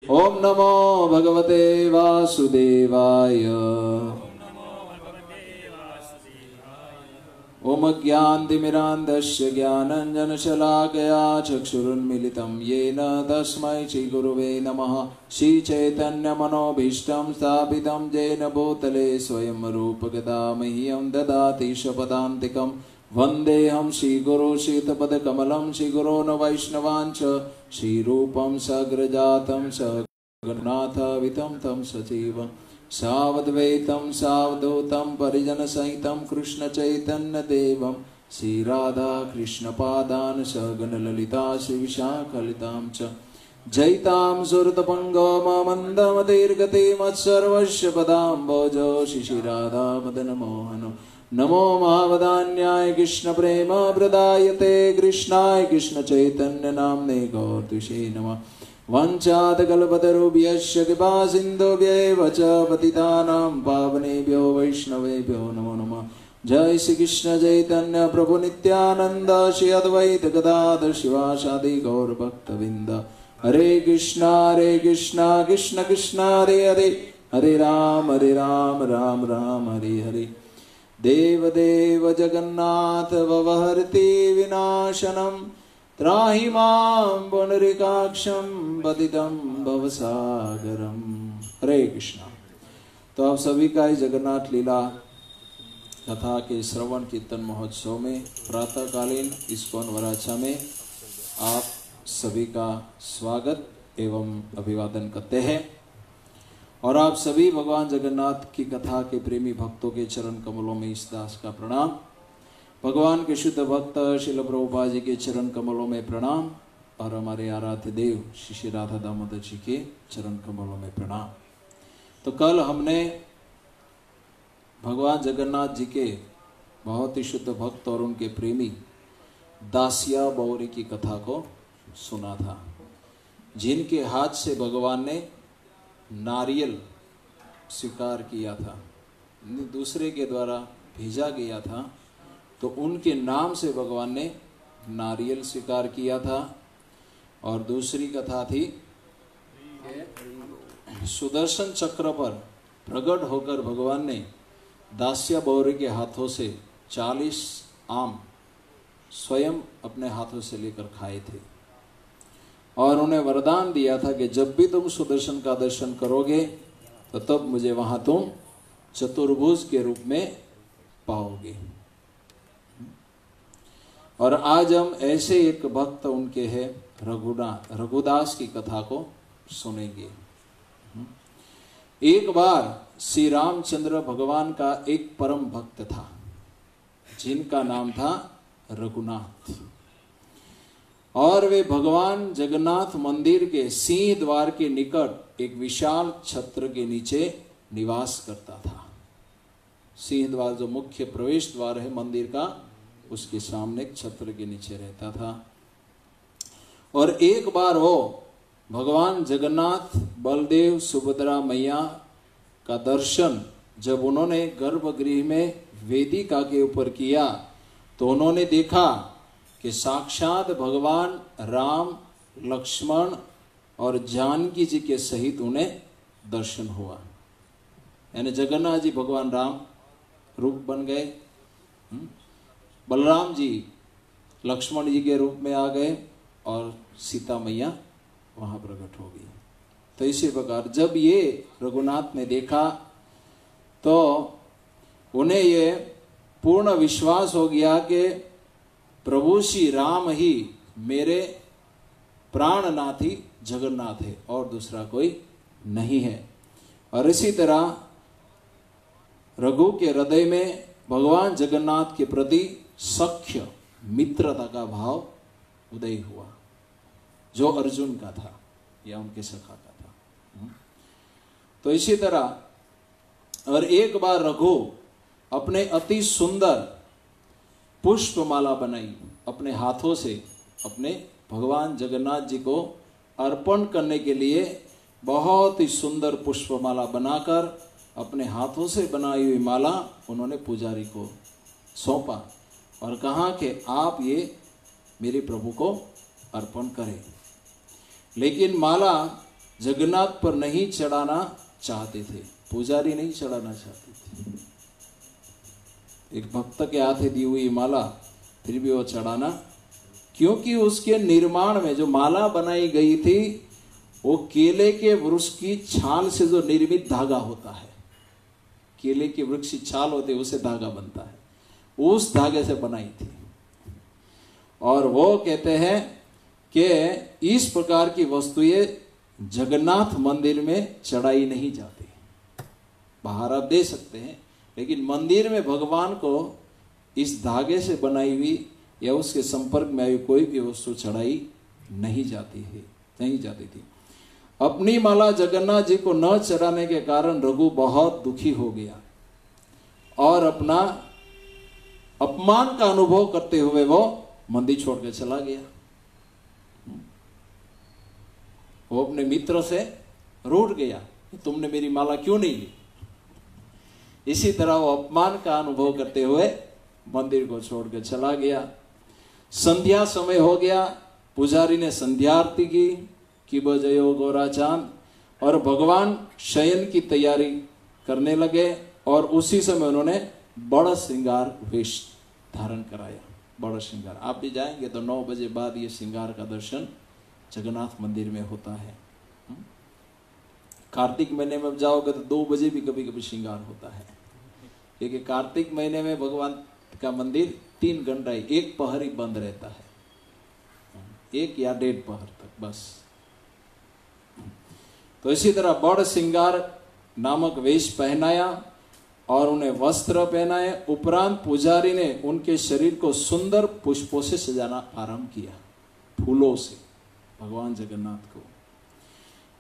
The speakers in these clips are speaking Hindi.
ओम नमो भगवते वासुदेवाय। ओम ज्ञानतिमिरान्धस्य ज्ञानाञ्जनशलाकया चक्षुरुन्मीलितं येन तस्मै श्रीगुरुवे नमः। श्रीचैतन्यमनोभीष्टं स्थापितं येन भूतले स्वयं रूपकदा मह्यं ददाति शपथान्तिकम्। वन्देऽहं श्रीगुरो श्रीयुतपदकमलं श्रीगुरोन् वैष्णवांश्च श्रीरूपं सग्रजातं सगुणाथवितं तं सजीवं सावद्वैतं सावधूतं परिजनसहितं कृष्णचैतन्यदेवं श्रीराधाकृष्णपादान् सगणललिता श्रीविशाखलितां च जयितां सुरतपङ्गममन्दमतिर्गतिमत्सर्वस्य पदाम्बोजो शिशिराधामदनमोहनो। नमो महावदान्याय कृष्ण प्रेम प्रदायते कृष्णाय कृष्ण चैतन्य नाम्ने गौरतुषे नमः। वंचातकल्पतरुभ्यश्च कृपा सिन्धुभ्यैव च पतितानां पावनेभ्यो वैष्णवेभ्यो नमो नमः। जय श्री कृष्ण चैतन्य प्रभु नित्यानंद श्री अद्वैत गदाधर शिवासादि गौर भक्तवृंद। हरे कृष्णा कृष्ण कृष्ण हरे हरे, हरे राम राम राम हरे हरे। देव देव जगन्नाथ भवहरति विनाशनम त्राहि मां पुनरिकाक्षं पतितं भवसागरम। हरे कृष्णा। तो आप सभी का इस जगन्नाथ लीला कथा के श्रवण कीर्तन महोत्सव में प्रातःकालीन इस्कॉन वराछा में आप सभी का स्वागत एवं अभिवादन करते हैं। और आप सभी भगवान जगन्नाथ की कथा के प्रेमी भक्तों के चरण कमलों में इस दास का प्रणाम। भगवान के शुद्ध भक्त श्रील प्रभुपाद जी के चरण कमलों में प्रणाम और हमारे आराध्य देव श्री राधा दामोदर जी के चरण कमलों में प्रणाम। तो कल हमने भगवान जगन्नाथ जी के बहुत ही शुद्ध भक्त और उनके प्रेमी दासिया बौरी की कथा को सुना था, जिनके हाथ से भगवान ने नारियल स्वीकार किया था, दूसरे के द्वारा भेजा गया था, तो उनके नाम से भगवान ने नारियल स्वीकार किया था। और दूसरी कथा थी सुदर्शन चक्र पर प्रकट होकर भगवान ने दास्या बौरी के हाथों से 40 आम स्वयं अपने हाथों से लेकर खाए थे और उन्हें वरदान दिया था कि जब भी तुम सुदर्शन का दर्शन करोगे तो तब मुझे वहां तुम चतुर्भुज के रूप में पाओगे। और आज हम ऐसे एक भक्त उनके हैं रघुदास की कथा को सुनेंगे। एक बार श्री रामचंद्र भगवान का एक परम भक्त था जिनका नाम था रघुनाथ, और वे भगवान जगन्नाथ मंदिर के सिंह द्वार के निकट एक विशाल छत्र के नीचे निवास करता था। सिंह द्वार जो मुख्य प्रवेश द्वार है मंदिर का, उसके सामने एक छत्र के नीचे रहता था। और एक बार वो भगवान जगन्नाथ बलदेव सुभद्रा मैया का दर्शन जब उन्होंने गर्भगृह में वेदिका के ऊपर किया तो उन्होंने देखा कि साक्षात भगवान राम लक्ष्मण और जानकी जी के सहित उन्हें दर्शन हुआ। यानी जगन्नाथ जी भगवान राम रूप बन गए, बलराम जी लक्ष्मण जी के रूप में आ गए और सीता मैया वहां प्रकट हो गई। तो इसी प्रकार जब ये रघुनाथ ने देखा तो उन्हें ये पूर्ण विश्वास हो गया कि प्रभु श्री राम ही मेरे प्राणनाथी जगन्नाथ है और दूसरा कोई नहीं है। और इसी तरह रघु के हृदय में भगवान जगन्नाथ के प्रति सख्य मित्रता का भाव उदय हुआ, जो अर्जुन का था या उनके सखा का था। तो इसी तरह और एक बार रघु अपने अति सुंदर पुष्पमाला बनाई अपने हाथों से, अपने भगवान जगन्नाथ जी को अर्पण करने के लिए बहुत ही सुंदर पुष्पमाला बनाकर अपने हाथों से बनाई हुई माला उन्होंने पुजारी को सौंपा और कहा कि आप ये मेरे प्रभु को अर्पण करें। लेकिन माला जगन्नाथ पर नहीं चढ़ाना चाहते थे, पुजारी नहीं चढ़ाना चाहते थे। एक भक्त के हाथ दी हुई माला फिर भी वो चढ़ाना, क्योंकि उसके निर्माण में जो माला बनाई गई थी वो केले के वृक्ष की छाल से जो निर्मित धागा होता है, केले के वृक्ष की छाल होती है उससे धागा बनता है, उस धागे से बनाई थी। और वो कहते हैं कि इस प्रकार की वस्तुएं जगन्नाथ मंदिर में चढ़ाई नहीं जाती। बाहर आप दे सकते हैं, लेकिन मंदिर में भगवान को इस धागे से बनाई हुई या उसके संपर्क में आई कोई भी वस्तु चढ़ाई नहीं जाती है, नहीं जाती थी। अपनी माला जगन्नाथ जी को न चढ़ाने के कारण रघु बहुत दुखी हो गया और अपना अपमान का अनुभव करते हुए वो मंदिर छोड़कर चला गया। वो अपने मित्र से रूठ गया, तुमने मेरी माला क्यों नहीं ली। इसी तरह वो अपमान का अनुभव करते हुए मंदिर को छोड़कर चला गया। संध्या समय हो गया, पुजारी ने संध्या आरती की कि बजयो गोरा चांद, और भगवान शयन की तैयारी करने लगे। और उसी समय उन्होंने बड़ा श्रृंगार वेश धारण कराया। बड़ा श्रृंगार, आप भी जाएंगे तो 9 बजे बाद ये श्रृंगार का दर्शन जगन्नाथ मंदिर में होता है। कार्तिक महीने में जाओगे तो 2 बजे भी कभी कभी श्रृंगार होता है, क्योंकि कार्तिक महीने में भगवान का मंदिर 3 घंटा ही, 1 पहर ही बंद रहता है, 1 या 1.5 पहर तक बस। तो इसी तरह बड़ श्रृंगार नामक वेश पहनाया और उन्हें वस्त्र पहनाए। उपरांत पुजारी ने उनके शरीर को सुंदर पुष्पों से सजाना आरंभ किया, फूलों से, भगवान जगन्नाथ को।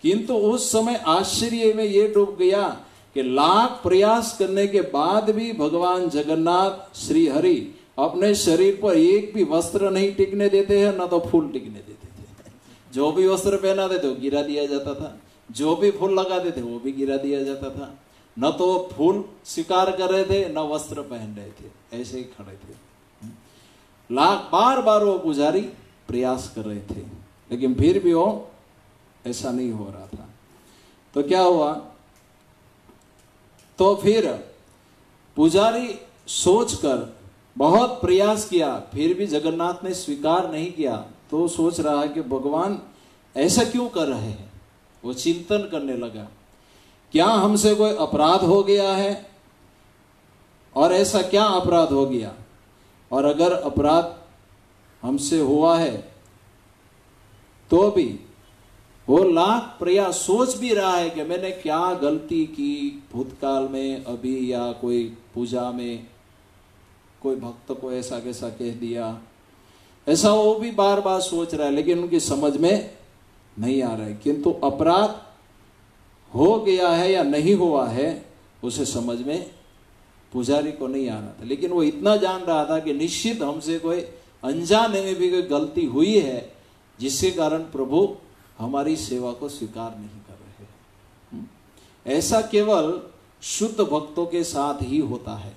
किंतु उस समय आश्चर्य में यह डूब गया कि लाख प्रयास करने के बाद भी भगवान जगन्नाथ श्री हरि अपने शरीर पर एक भी वस्त्र नहीं टिकने देते हैं, न तो फूल टिकने देते थे। जो भी वस्त्र पहना देते वो गिरा दिया जाता था, जो भी फूल लगा देते वो भी गिरा दिया जाता था। न तो फूल स्वीकार कर रहे थे, न वस्त्र पहन रहे थे, ऐसे ही खड़े थे। बार बार वो पुजारी प्रयास कर रहे थे, लेकिन फिर भी वो ऐसा नहीं हो रहा था। तो क्या हुआ, तो फिर पुजारी सोचकर बहुत प्रयास किया, फिर भी जगन्नाथ ने स्वीकार नहीं किया। तो सोच रहा है कि भगवान ऐसा क्यों कर रहे हैं। वो चिंतन करने लगा, क्या हमसे कोई अपराध हो गया है, और ऐसा क्या अपराध हो गया, और अगर अपराध हमसे हुआ है तो भी वो लाख प्रयास सोच भी रहा है कि मैंने क्या गलती की भूतकाल में, अभी, या कोई पूजा में कोई भक्त को ऐसा कैसा कह दिया, ऐसा वो भी बार बार सोच रहा है, लेकिन उनकी समझ में नहीं आ रहा है। किंतु अपराध हो गया है या नहीं हुआ है उसे समझ में पुजारी को नहीं आ रहा था। लेकिन वो इतना जान रहा था कि निश्चित हमसे कोई अनजाने में भी कोई गलती हुई है, जिसके कारण प्रभु हमारी सेवा को स्वीकार नहीं कर रहे। ऐसा केवल शुद्ध भक्तों के साथ ही होता है।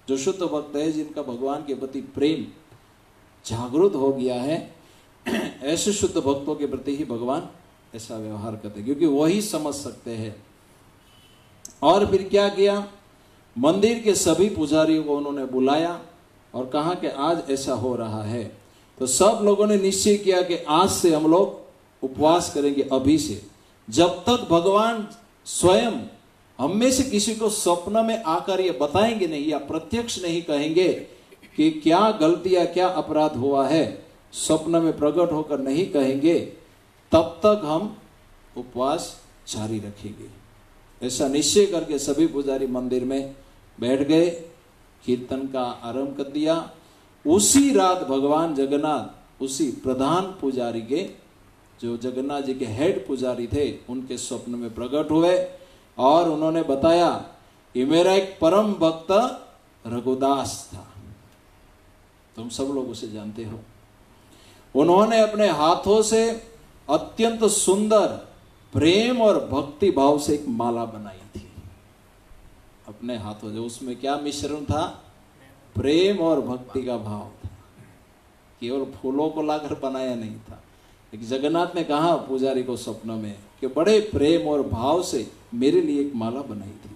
जो शुद्ध भक्त है, जिनका भगवान के प्रति प्रेम जागृत हो गया है, ऐसे शुद्ध भक्तों के प्रति ही भगवान ऐसा व्यवहार करते हैं, क्योंकि वही समझ सकते हैं। और फिर क्या किया, मंदिर के सभी पुजारियों को उन्होंने बुलाया और कहा कि आज ऐसा हो रहा है। तो सब लोगों ने निश्चय किया कि आज से हम लोग उपवास करेंगे, अभी से, जब तक भगवान स्वयं हम में से किसी को स्वप्न में आकर ये बताएंगे नहीं या प्रत्यक्ष नहीं कहेंगे कि क्या गलती या क्या अपराध हुआ है, स्वप्न में प्रकट होकर नहीं कहेंगे, तब तक हम उपवास जारी रखेंगे। ऐसा निश्चय करके सभी पुजारी मंदिर में बैठ गए, कीर्तन का आरंभ कर दिया। उसी रात भगवान जगन्नाथ उसी प्रधान पुजारी के, जो जगन्नाथ जी के हेड पुजारी थे, उनके स्वप्न में प्रकट हुए और उन्होंने बताया कि मेरा एक परम भक्त रघुदास था, तुम सब लोग उसे जानते हो। उन्होंने अपने हाथों से अत्यंत सुंदर प्रेम और भक्ति भाव से एक माला बनाई थी, अपने हाथों से। उसमें क्या मिश्रण था, प्रेम और भक्ति का भाव था। केवल फूलों को लाकर बनाया नहीं था, लेकिन जगन्नाथ ने कहा पुजारी को स्वप्न में कि बड़े प्रेम और भाव से मेरे लिए एक माला बनाई थी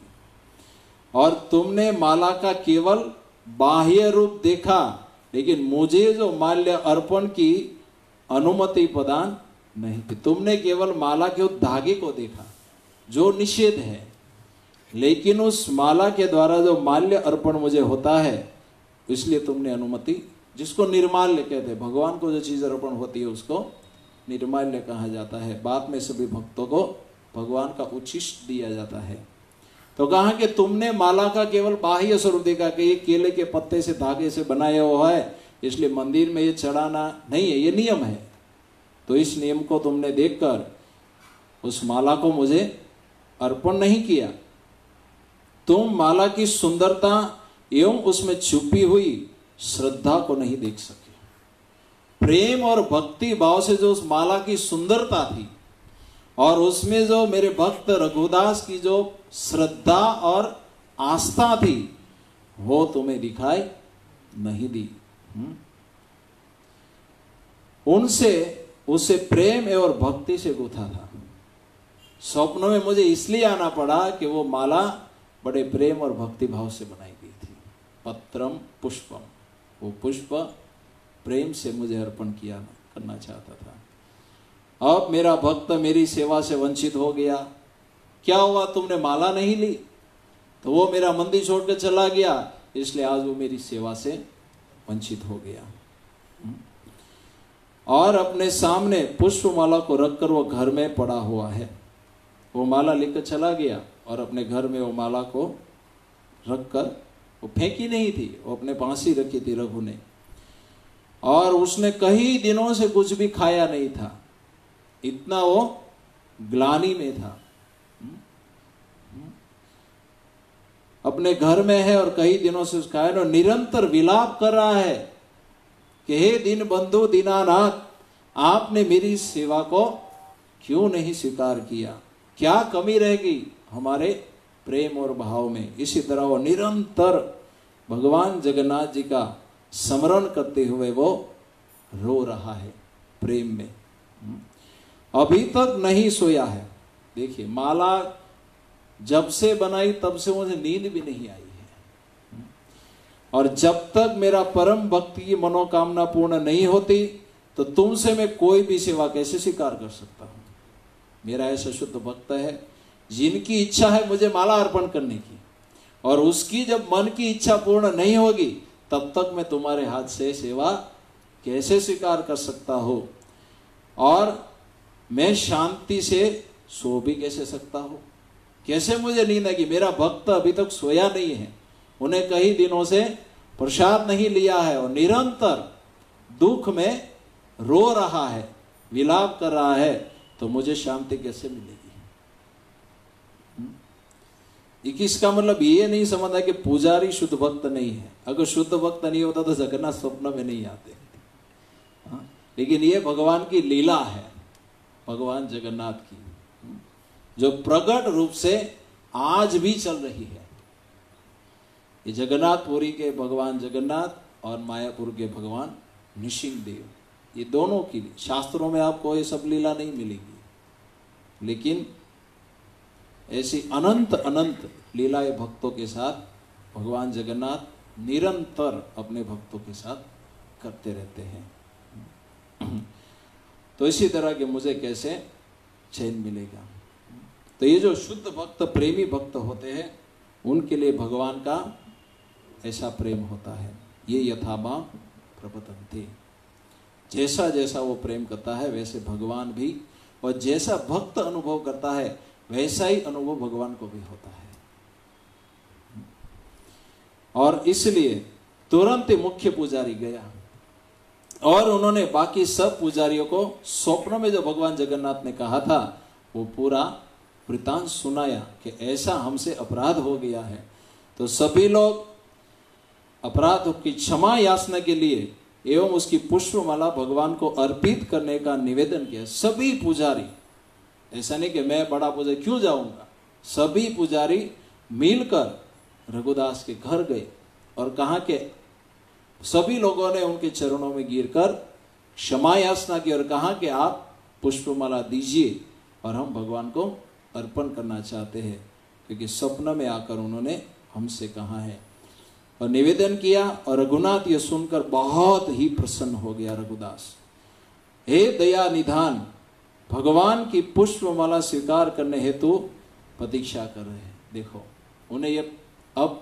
और तुमने माला का केवल बाह्य रूप देखा, लेकिन मुझे जो माल्य अर्पण की अनुमति प्रदान नहीं थी। तुमने केवल माला के उस धागे को देखा जो निषेध है, लेकिन उस माला के द्वारा जो माल्य अर्पण मुझे होता है इसलिए तुमने अनुमति, जिसको निर्माल्य कहते हैं, भगवान को जो चीज अर्पण होती है उसको निर्माल्य कहा जाता है। बाद में सभी भक्तों को भगवान का उच्छिष्ट दिया जाता है। तो कहा कि तुमने माला का केवल बाह्य स्वरूप देखा कि ये केले के पत्ते से धागे से बनाया हुआ है, इसलिए मंदिर में ये चढ़ाना नहीं है, ये नियम है। तो इस नियम को तुमने देखकर उस माला को मुझे अर्पण नहीं किया। तुम माला की सुंदरता एवं उसमें छुपी हुई श्रद्धा को नहीं देख सके। प्रेम और भक्ति भाव से जो उस माला की सुंदरता थी और उसमें जो मेरे भक्त रघुदास की जो श्रद्धा और आस्था थी वो तुम्हें दिखाई नहीं दी। उनसे उसे प्रेम और भक्ति से गूथा था। स्वप्न में मुझे इसलिए आना पड़ा कि वो माला बड़े प्रेम और भक्ति भाव से बनाई गई थी। पत्रम पुष्पम, वो पुष्प प्रेम से मुझे अर्पण किया करना चाहता था। अब मेरा भक्त मेरी सेवा से वंचित हो गया। क्या हुआ, तुमने माला नहीं ली तो वो मेरा मंदिर छोड़कर चला गया, इसलिए आज वो मेरी सेवा से वंचित हो गया। और अपने सामने पुष्प माला को रखकर वो घर में पड़ा हुआ है। वो माला लेकर चला गया और अपने घर में वो माला को रखकर, वो फेंकी नहीं थी, वो अपने पास ही रखी थी रघु ने। और उसने कई दिनों से कुछ भी खाया नहीं था, इतना वो ग्लानि में था। अपने घर में है और कई दिनों से उसका है निरंतर विलाप कर रहा है कि हे दीन बंधु दीनानाथ, आपने मेरी सेवा को क्यों नहीं स्वीकार किया, क्या कमी रह गई हमारे प्रेम और भाव में। इसी तरह वो निरंतर भगवान जगन्नाथ जी का स्मरण करते हुए वो रो रहा है प्रेम में। अभी तक नहीं सोया है। देखिए, माला जब से बनाई तब से मुझे नींद भी नहीं आई है, और जब तक मेरा परम भक्ति की मनोकामना पूर्ण नहीं होती तो तुमसे मैं कोई भी सेवा कैसे स्वीकार कर सकता हूं। मेरा ऐसा शुद्ध भक्त है जिनकी इच्छा है मुझे माला अर्पण करने की, और उसकी जब मन की इच्छा पूर्ण नहीं होगी तब तक मैं तुम्हारे हाथ से सेवा कैसे स्वीकार कर सकता हूं, और मैं शांति से सो भी कैसे सकता हूं। कैसे मुझे नींद आएगी। मेरा भक्त अभी तक सोया नहीं है, उन्हें कई दिनों से प्रसाद नहीं लिया है और निरंतर दुख में रो रहा है, विलाप कर रहा है, तो मुझे शांति कैसे मिलेगी। इसका मतलब ये नहीं समझना कि पुजारी शुद्ध भक्त नहीं है। अगर शुद्ध भक्त नहीं होता तो जगन्नाथ स्वप्न में नहीं आते। लेकिन ये भगवान की लीला है, भगवान जगन्नाथ की, जो प्रकट रूप से आज भी चल रही है। ये जगन्नाथपुरी के भगवान जगन्नाथ और मायापुर के भगवान नृसिंहदेव, ये दोनों की शास्त्रों में आपको ये सब लीला नहीं मिलेगी, लेकिन ऐसी अनंत अनंत लीलाएं भक्तों के साथ भगवान जगन्नाथ निरंतर अपने भक्तों के साथ करते रहते हैं। तो इसी तरह के मुझे कैसे चैन मिलेगा। तो ये जो शुद्ध भक्त प्रेमी भक्त होते हैं उनके लिए भगवान का ऐसा प्रेम होता है। ये यथाभाव प्रपतन्ते, जैसा जैसा वो प्रेम करता है वैसे भगवान भी, और जैसा भक्त अनुभव करता है वैसा ही अनुभव भगवान को भी होता है। और इसलिए तुरंत मुख्य पुजारी गया और उन्होंने बाकी सब पुजारियों को स्वप्न में जो भगवान जगन्नाथ ने कहा था वो पूरा वृतांत सुनाया कि ऐसा हमसे अपराध हो गया है। तो सभी लोग अपराध की क्षमा याचना के लिए एवं उसकी पुष्पमाला भगवान को अर्पित करने का निवेदन किया। सभी पुजारी, ऐसा नहीं कि मैं बड़ा पुजारी क्यों जाऊंगा, सभी पुजारी मिलकर रघुदास के घर गए और कहा कि सभी लोगों ने उनके चरणों में गिरकर क्षमा याचना की और कहा कि आप पुष्पमाला दीजिए और हम भगवान को अर्पण करना चाहते हैं, क्योंकि स्वप्न में आकर उन्होंने हमसे कहा है और निवेदन किया। और रघुनाथ ये सुनकर बहुत ही प्रसन्न हो गया रघुदास। हे दया निधान, भगवान की पुष्पमाला स्वीकार करने हेतु प्रतीक्षा कर रहे हैं। देखो उन्हें ये अब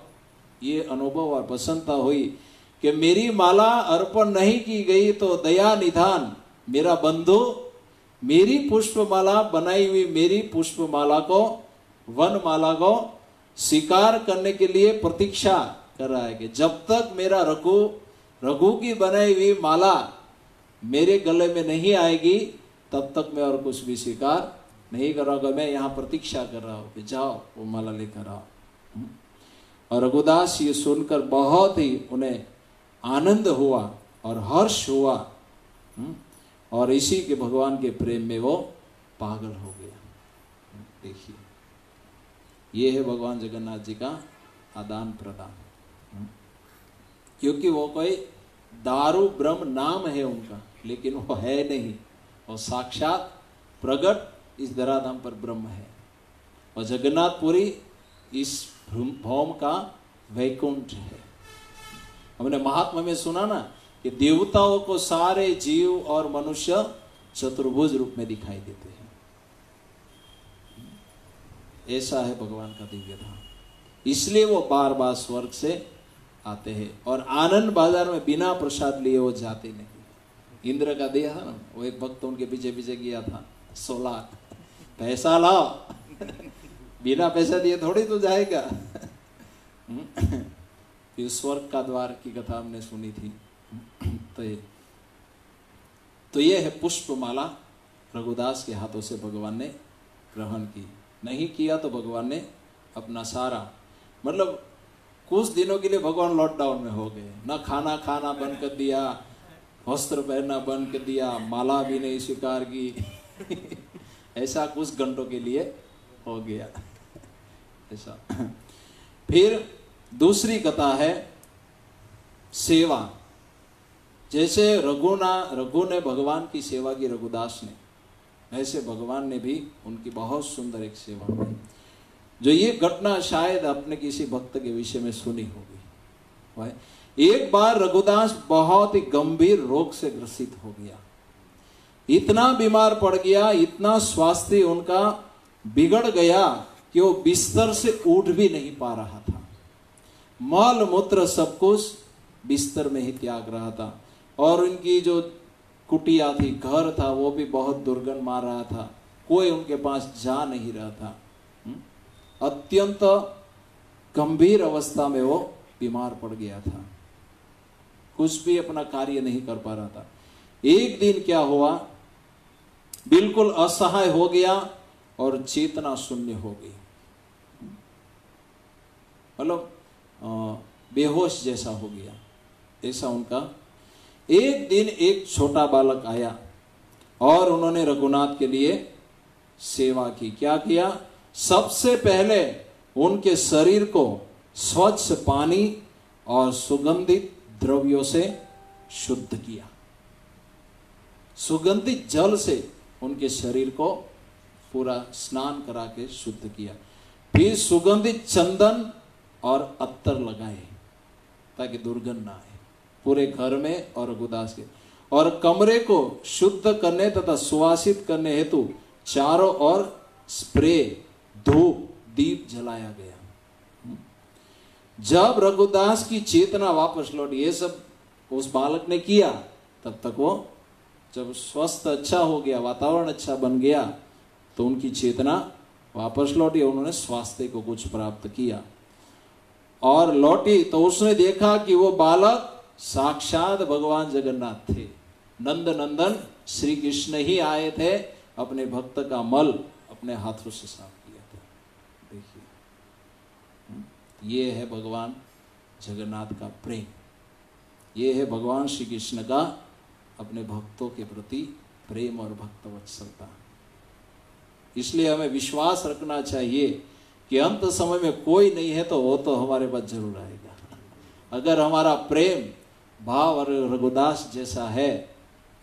ये अनुभव और प्रसन्नता हुई कि मेरी माला अर्पण नहीं की गई तो दया निधान मेरा बंधु मेरी पुष्पमाला बनाई हुई मेरी पुष्पमाला को, वनमाला को स्वीकार करने के लिए प्रतीक्षा कर रहा है कि जब तक मेरा रघु की बनाई हुई माला मेरे गले में नहीं आएगी तब तक मैं और कुछ भी स्वीकार नहीं करूंगा। मैं यहाँ प्रतीक्षा कर रहा हूँ कि जाओ वो माला लेकर आओ। और रघुदास ये सुनकर बहुत ही उन्हें आनंद हुआ और हर्ष हुआ और इसी के भगवान के प्रेम में वो पागल हो गया। देखिए ये है भगवान जगन्नाथ जी का आदान प्रदान, क्योंकि वो कोई दारू ब्रह्म नाम है उनका, लेकिन वो है नहीं, वो साक्षात प्रगट इस धराधाम पर ब्रह्म है। और जगन्नाथपुरी इस भौम का वैकुंठ है। हमने महात्मा में सुना ना कि देवताओं को सारे जीव और मनुष्य चतुर्भुज रूप में दिखाई देते हैं। ऐसा है भगवान का दिव्य धाम, इसलिए वो बार बार स्वर्ग से आते हैं। और आनंद बाजार में बिना प्रसाद लिए वो जाते नहीं। इंद्र का दिया था ना, वो एक भक्त उनके पीछे पीछे गया था 16 पैसा लाओ बिना पैसा दिए थोड़ी तो जाएगा। फिर स्वर्ग का द्वार की कथा हमने सुनी थी। तो ये है पुष्पमाला रघुदास के हाथों से भगवान ने ग्रहण की। नहीं किया तो भगवान ने अपना सारा, मतलब कुछ दिनों के लिए भगवान लॉकडाउन में हो गए। ना खाना खाना बंद कर दिया, वस्त्र पहनना बंद कर दिया, माला भी नहीं स्वीकार की ऐसा कुछ घंटों के लिए हो गया ऐसा। फिर दूसरी कथा है सेवा। जैसे रघु ने भगवान की सेवा की रघुदास ने, ऐसे भगवान ने भी उनकी बहुत सुंदर एक सेवा की। जो ये घटना शायद आपने किसी भक्त के विषय में सुनी होगी। एक बार रघुदास बहुत ही गंभीर रोग से ग्रसित हो गया, इतना बीमार पड़ गया, इतना स्वास्थ्य उनका बिगड़ गया कि वो बिस्तर से उठ भी नहीं पा रहा था। मल मूत्र सब कुछ बिस्तर में ही त्याग रहा था। और उनकी जो कुटिया थी, घर था, वो भी बहुत दुर्गंध मार रहा था। कोई उनके पास जा नहीं रहा था। अत्यंत गंभीर अवस्था में वो बीमार पड़ गया था, कुछ भी अपना कार्य नहीं कर पा रहा था। एक दिन क्या हुआ, बिल्कुल असहाय हो गया और चेतना शून्य हो गई, मतलब बेहोश जैसा हो गया ऐसा उनका। एक दिन एक छोटा बालक आया और उन्होंने रघुनाथ के लिए सेवा की। क्या किया, सबसे पहले उनके शरीर को स्वच्छ पानी और सुगंधित द्रव्यों से शुद्ध किया। सुगंधित जल से उनके शरीर को पूरा स्नान करा के शुद्ध किया। फिर सुगंधित चंदन और अत्तर लगाए ताकि दुर्गंध ना आए पूरे घर में और रघुदास के। और कमरे को शुद्ध करने तथा सुवासित करने हेतु चारों ओर स्प्रे, धूप, दीप जलाया गया। जब रघुदास की चेतना वापस लौटी, ये सब उस बालक ने किया, तब तक वो जब स्वस्थ अच्छा हो गया, वातावरण अच्छा बन गया, तो उनकी चेतना वापस लौटी। उन्होंने स्वास्थ्य को कुछ प्राप्त किया और लौटी तो उसने देखा कि वो बालक साक्षात भगवान जगन्नाथ थे। नंद नंदन श्री कृष्ण ही आए थे, अपने भक्त का मल अपने हाथों से साफ किया था। देखिए ये है भगवान जगन्नाथ का प्रेम, ये है भगवान श्री कृष्ण का अपने भक्तों के प्रति प्रेम और भक्त वत्सलता। इसलिए हमें विश्वास रखना चाहिए कि अंत समय में कोई नहीं है तो वो तो हमारे पास जरूर आएगा। अगर हमारा प्रेम भाव और रघुदास जैसा है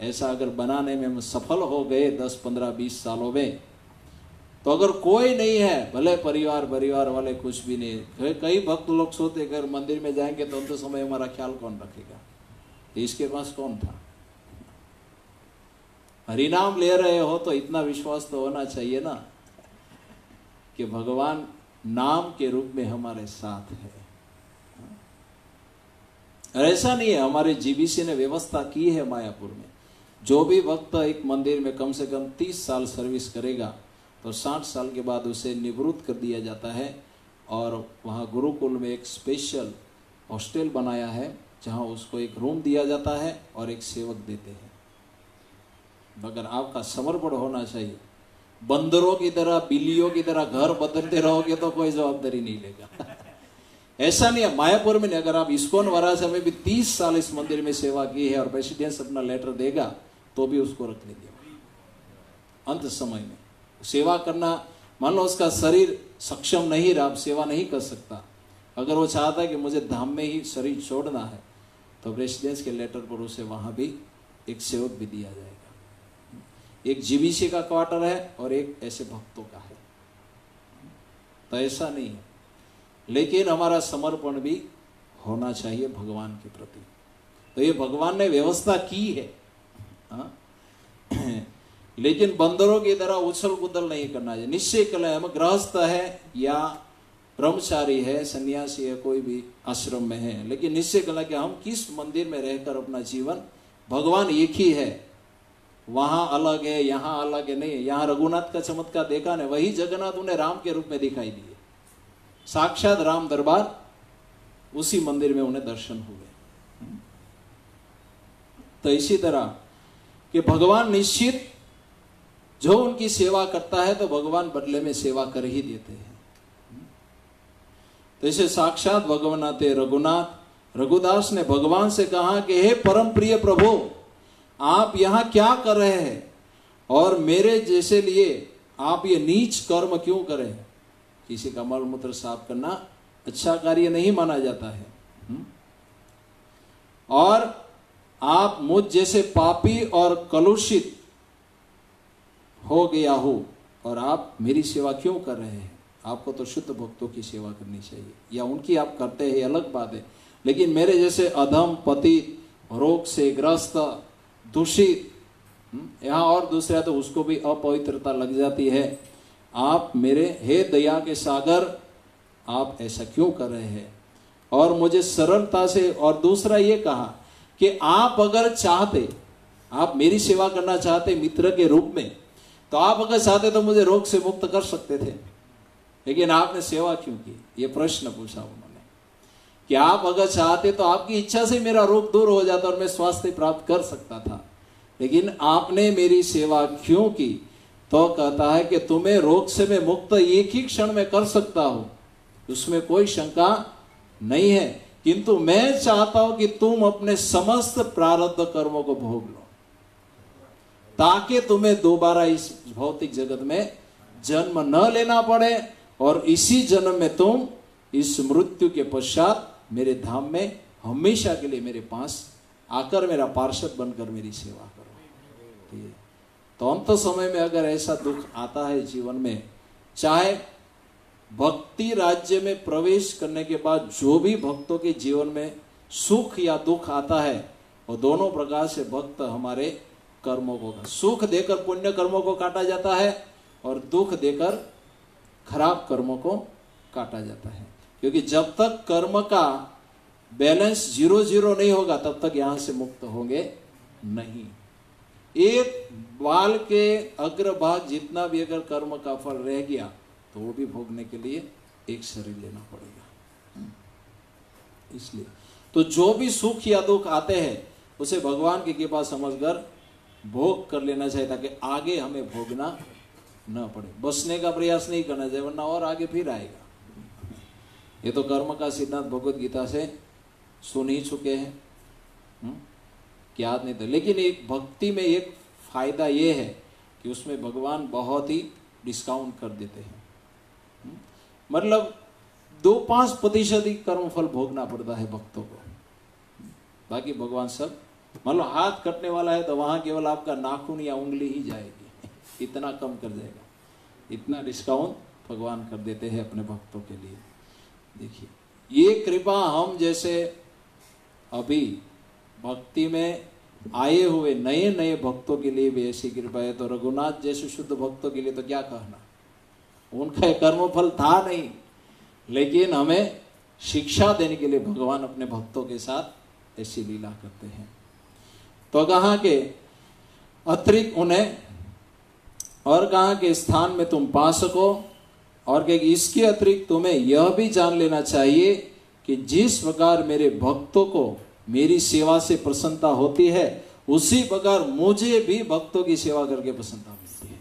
ऐसा अगर बनाने में हम सफल हो गए 10, 15, 20 सालों में, तो अगर कोई नहीं है, भले परिवार वाले कुछ भी नहीं है, कई भक्त लोग सोते अगर मंदिर में जाएंगे तो अंत समय हमारा ख्याल कौन रखेगा, तो इसके पास कौन था। हरिनाम ले रहे हो तो इतना विश्वास तो होना चाहिए ना कि भगवान नाम के रूप में हमारे साथ है। और ऐसा नहीं है, हमारे जीबीसी ने व्यवस्था की है मायापुर में, जो भी भक्त एक मंदिर में कम से कम 30 साल सर्विस करेगा तो 60 साल के बाद उसे निवृत्त कर दिया जाता है, और वहाँ गुरुकुल में एक स्पेशल हॉस्टल बनाया है जहाँ उसको एक रूम दिया जाता है और एक सेवक देते हैं। मगर आपका समर्पण होना चाहिए। बंदरों की तरह, बिल्लियों की तरह घर बदलते रहोगे तो कोई जवाबदारी नहीं लेगा। ऐसा नहीं है मायापुर में नहीं, अगर आप इस्कॉन वाराणसी में भी 30 साल इस मंदिर में सेवा की है और प्रेसिडेंस अपना लेटर देगा तो भी उसको रख लेंगे। अंत समय में सेवा करना, मान लो उसका शरीर सक्षम नहीं रहा, सेवा नहीं कर सकता, अगर वो चाहता है कि मुझे धाम में ही शरीर छोड़ना है तो प्रेसिडेंस के लेटर पर उसे वहां भी एक सेवक भी दिया जाएगा। एक जीबीसी का क्वार्टर है और एक ऐसे भक्तों का है, तो ऐसा नहीं है। लेकिन हमारा समर्पण भी होना चाहिए भगवान के प्रति, तो ये भगवान ने व्यवस्था की है। लेकिन बंदरों की तरह उछल कूदल नहीं करना चाहिए। निश्चय करें, हम गृहस्थ है या ब्रह्मचारी है, सन्यासी है, कोई भी आश्रम में है, लेकिन निश्चय करें कि हम किस मंदिर में रहकर अपना जीवन, भगवान एक ही है, वहां अलग है यहाँ अलग है नहीं। यहाँ रघुनाथ का चमत्कार देखा ने, वही जगन्नाथ उन्हें राम के रूप में दिखाई दिए, साक्षात राम दरबार उसी मंदिर में उन्हें दर्शन हुए। तो इसी तरह कि भगवान निश्चित जो उनकी सेवा करता है तो भगवान बदले में सेवा कर ही देते हैं। तो इसे साक्षात भगवान आते रघुनाथ, रघुदास ने भगवान से कहा कि हे परम प्रिय प्रभु, आप यहां क्या कर रहे हैं और मेरे जैसे लिए आप ये नीच कर्म क्यों करें। किसी का मल मूत्र साफ करना अच्छा कार्य नहीं माना जाता है, और आप मुझ जैसे पापी और कलुषित हो गया हो और आप मेरी सेवा क्यों कर रहे हैं। आपको तो शुद्ध भक्तों की सेवा करनी चाहिए, या उनकी आप करते हैं अलग बात है, लेकिन मेरे जैसे अधम पतित, रोग से ग्रस्त, दूषित, यहाँ और दूसरा तो उसको भी अपवित्रता लग जाती है, आप मेरे हे दया के सागर, आप ऐसा क्यों कर रहे हैं। और मुझे सरलता से, और दूसरा ये कहा कि आप अगर चाहते, आप मेरी सेवा करना चाहते मित्र के रूप में, तो आप अगर चाहते तो मुझे रोग से मुक्त कर सकते थे, लेकिन आपने सेवा क्यों की। ये प्रश्न पूछा उन्होंने कि आप अगर चाहते तो आपकी इच्छा से मेरा रोग दूर हो जाता और मैं स्वास्थ्य प्राप्त कर सकता था, लेकिन आपने मेरी सेवा क्यों की। तो कहता है कि तुम्हें रोग से मैं मुक्त एक ही क्षण में कर सकता हूं, उसमें कोई शंका नहीं है, किंतु मैं चाहता हूं कि तुम अपने समस्त प्रारब्ध कर्मों को भोग लो, ताकि तुम्हें दोबारा इस भौतिक जगत में जन्म न लेना पड़े, और इसी जन्म में तुम इस मृत्यु के पश्चात मेरे धाम में हमेशा के लिए मेरे पास आकर मेरा पार्षद बनकर मेरी सेवा करो। तो अंत समय में अगर ऐसा दुख आता है जीवन में, चाहे भक्ति राज्य में प्रवेश करने के बाद जो भी भक्तों के जीवन में सुख या दुख आता है, वो दोनों प्रकार से भक्त हमारे कर्मों को, सुख देकर पुण्य कर्मों को काटा जाता है और दुख देकर खराब कर्मों को काटा जाता है। क्योंकि जब तक कर्म का बैलेंस 0-0 नहीं होगा तब तक यहां से मुक्त होंगे नहीं। एक बाल के अग्रभाग जितना भी अगर कर्म का फल रह गया तो वो भी भोगने के लिए एक शरीर लेना पड़ेगा। इसलिए तो जो भी सुख या दुख आते हैं उसे भगवान की कृपा समझकर भोग कर लेना चाहिए, ताकि आगे हमें भोगना न पड़े। बचने का प्रयास नहीं करना चाहिए, वरना और आगे फिर आएगा। ये तो कर्म का सिद्धांत भगवत गीता से सुन ही चुके हैं, याद नहीं था। लेकिन एक भक्ति में एक फायदा ये है कि उसमें भगवान बहुत ही डिस्काउंट कर देते हैं, मतलब 2-5% ही कर्म फल भोगना पड़ता है भक्तों को, बाकी भगवान सब मान लो हाथ कटने वाला है तो वहां केवल आपका नाखून या उंगली ही जाएगी, इतना कम कर देगा। इतना डिस्काउंट भगवान कर देते हैं अपने भक्तों के लिए। देखिए ये कृपा हम जैसे अभी भक्ति में आए हुए नए नए भक्तों के लिए भी ऐसी कृपा है, तो रघुनाथ जैसे शुद्ध भक्तों के लिए तो क्या कहना। उनका कर्मफल था नहीं, लेकिन हमें शिक्षा देने के लिए भगवान अपने भक्तों के साथ ऐसी लीला करते हैं। तो कहा के अतिरिक्त उन्हें और कहा के स्थान में तुम पा सको, और कि इसके अतिरिक्त तुम्हें यह भी जान लेना चाहिए कि जिस प्रकार मेरे भक्तों को मेरी सेवा से प्रसन्नता होती है, उसी प्रकार मुझे भी भक्तों की सेवा करके प्रसन्नता मिलती है।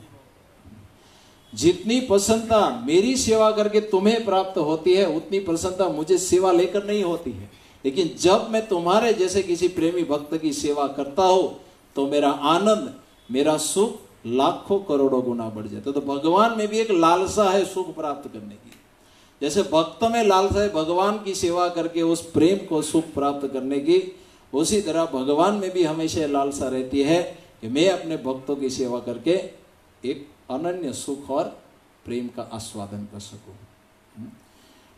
जितनी प्रसन्नता मेरी सेवा करके तुम्हें प्राप्त होती है, उतनी प्रसन्नता मुझे सेवा लेकर नहीं होती है। लेकिन जब मैं तुम्हारे जैसे किसी प्रेमी भक्त की सेवा करता हूं, तो मेरा आनंद, मेरा सुख लाखों करोड़ों गुना बढ़ जाता है। तो भगवान में भी एक लालसा है सुख प्राप्त करने की। जैसे भक्त में लालसा है भगवान की सेवा करके उस प्रेम को सुख प्राप्त करने की, उसी तरह भगवान में भी हमेशा लालसा रहती है कि मैं अपने भक्तों की सेवा करके एक अनन्य सुख और प्रेम का आस्वादन कर सकूं।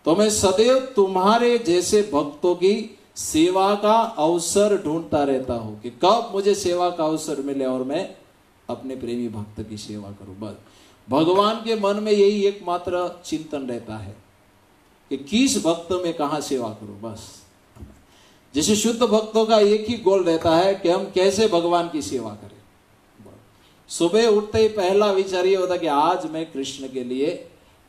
तो मैं सदैव तुम्हारे जैसे भक्तों की सेवा का अवसर ढूंढता रहता हूं कि कब मुझे सेवा का अवसर मिले और मैं अपने प्रेमी भक्त की सेवा करूं। बस भगवान के मन में यही एकमात्र चिंतन रहता है कि किस भक्त में कहां सेवा करूं। बस जैसे शुद्ध भक्तों का एक ही गोल रहता है कि हम कैसे भगवान की सेवा करें। सुबह उठते ही पहला विचार ये होता कि आज मैं कृष्ण के लिए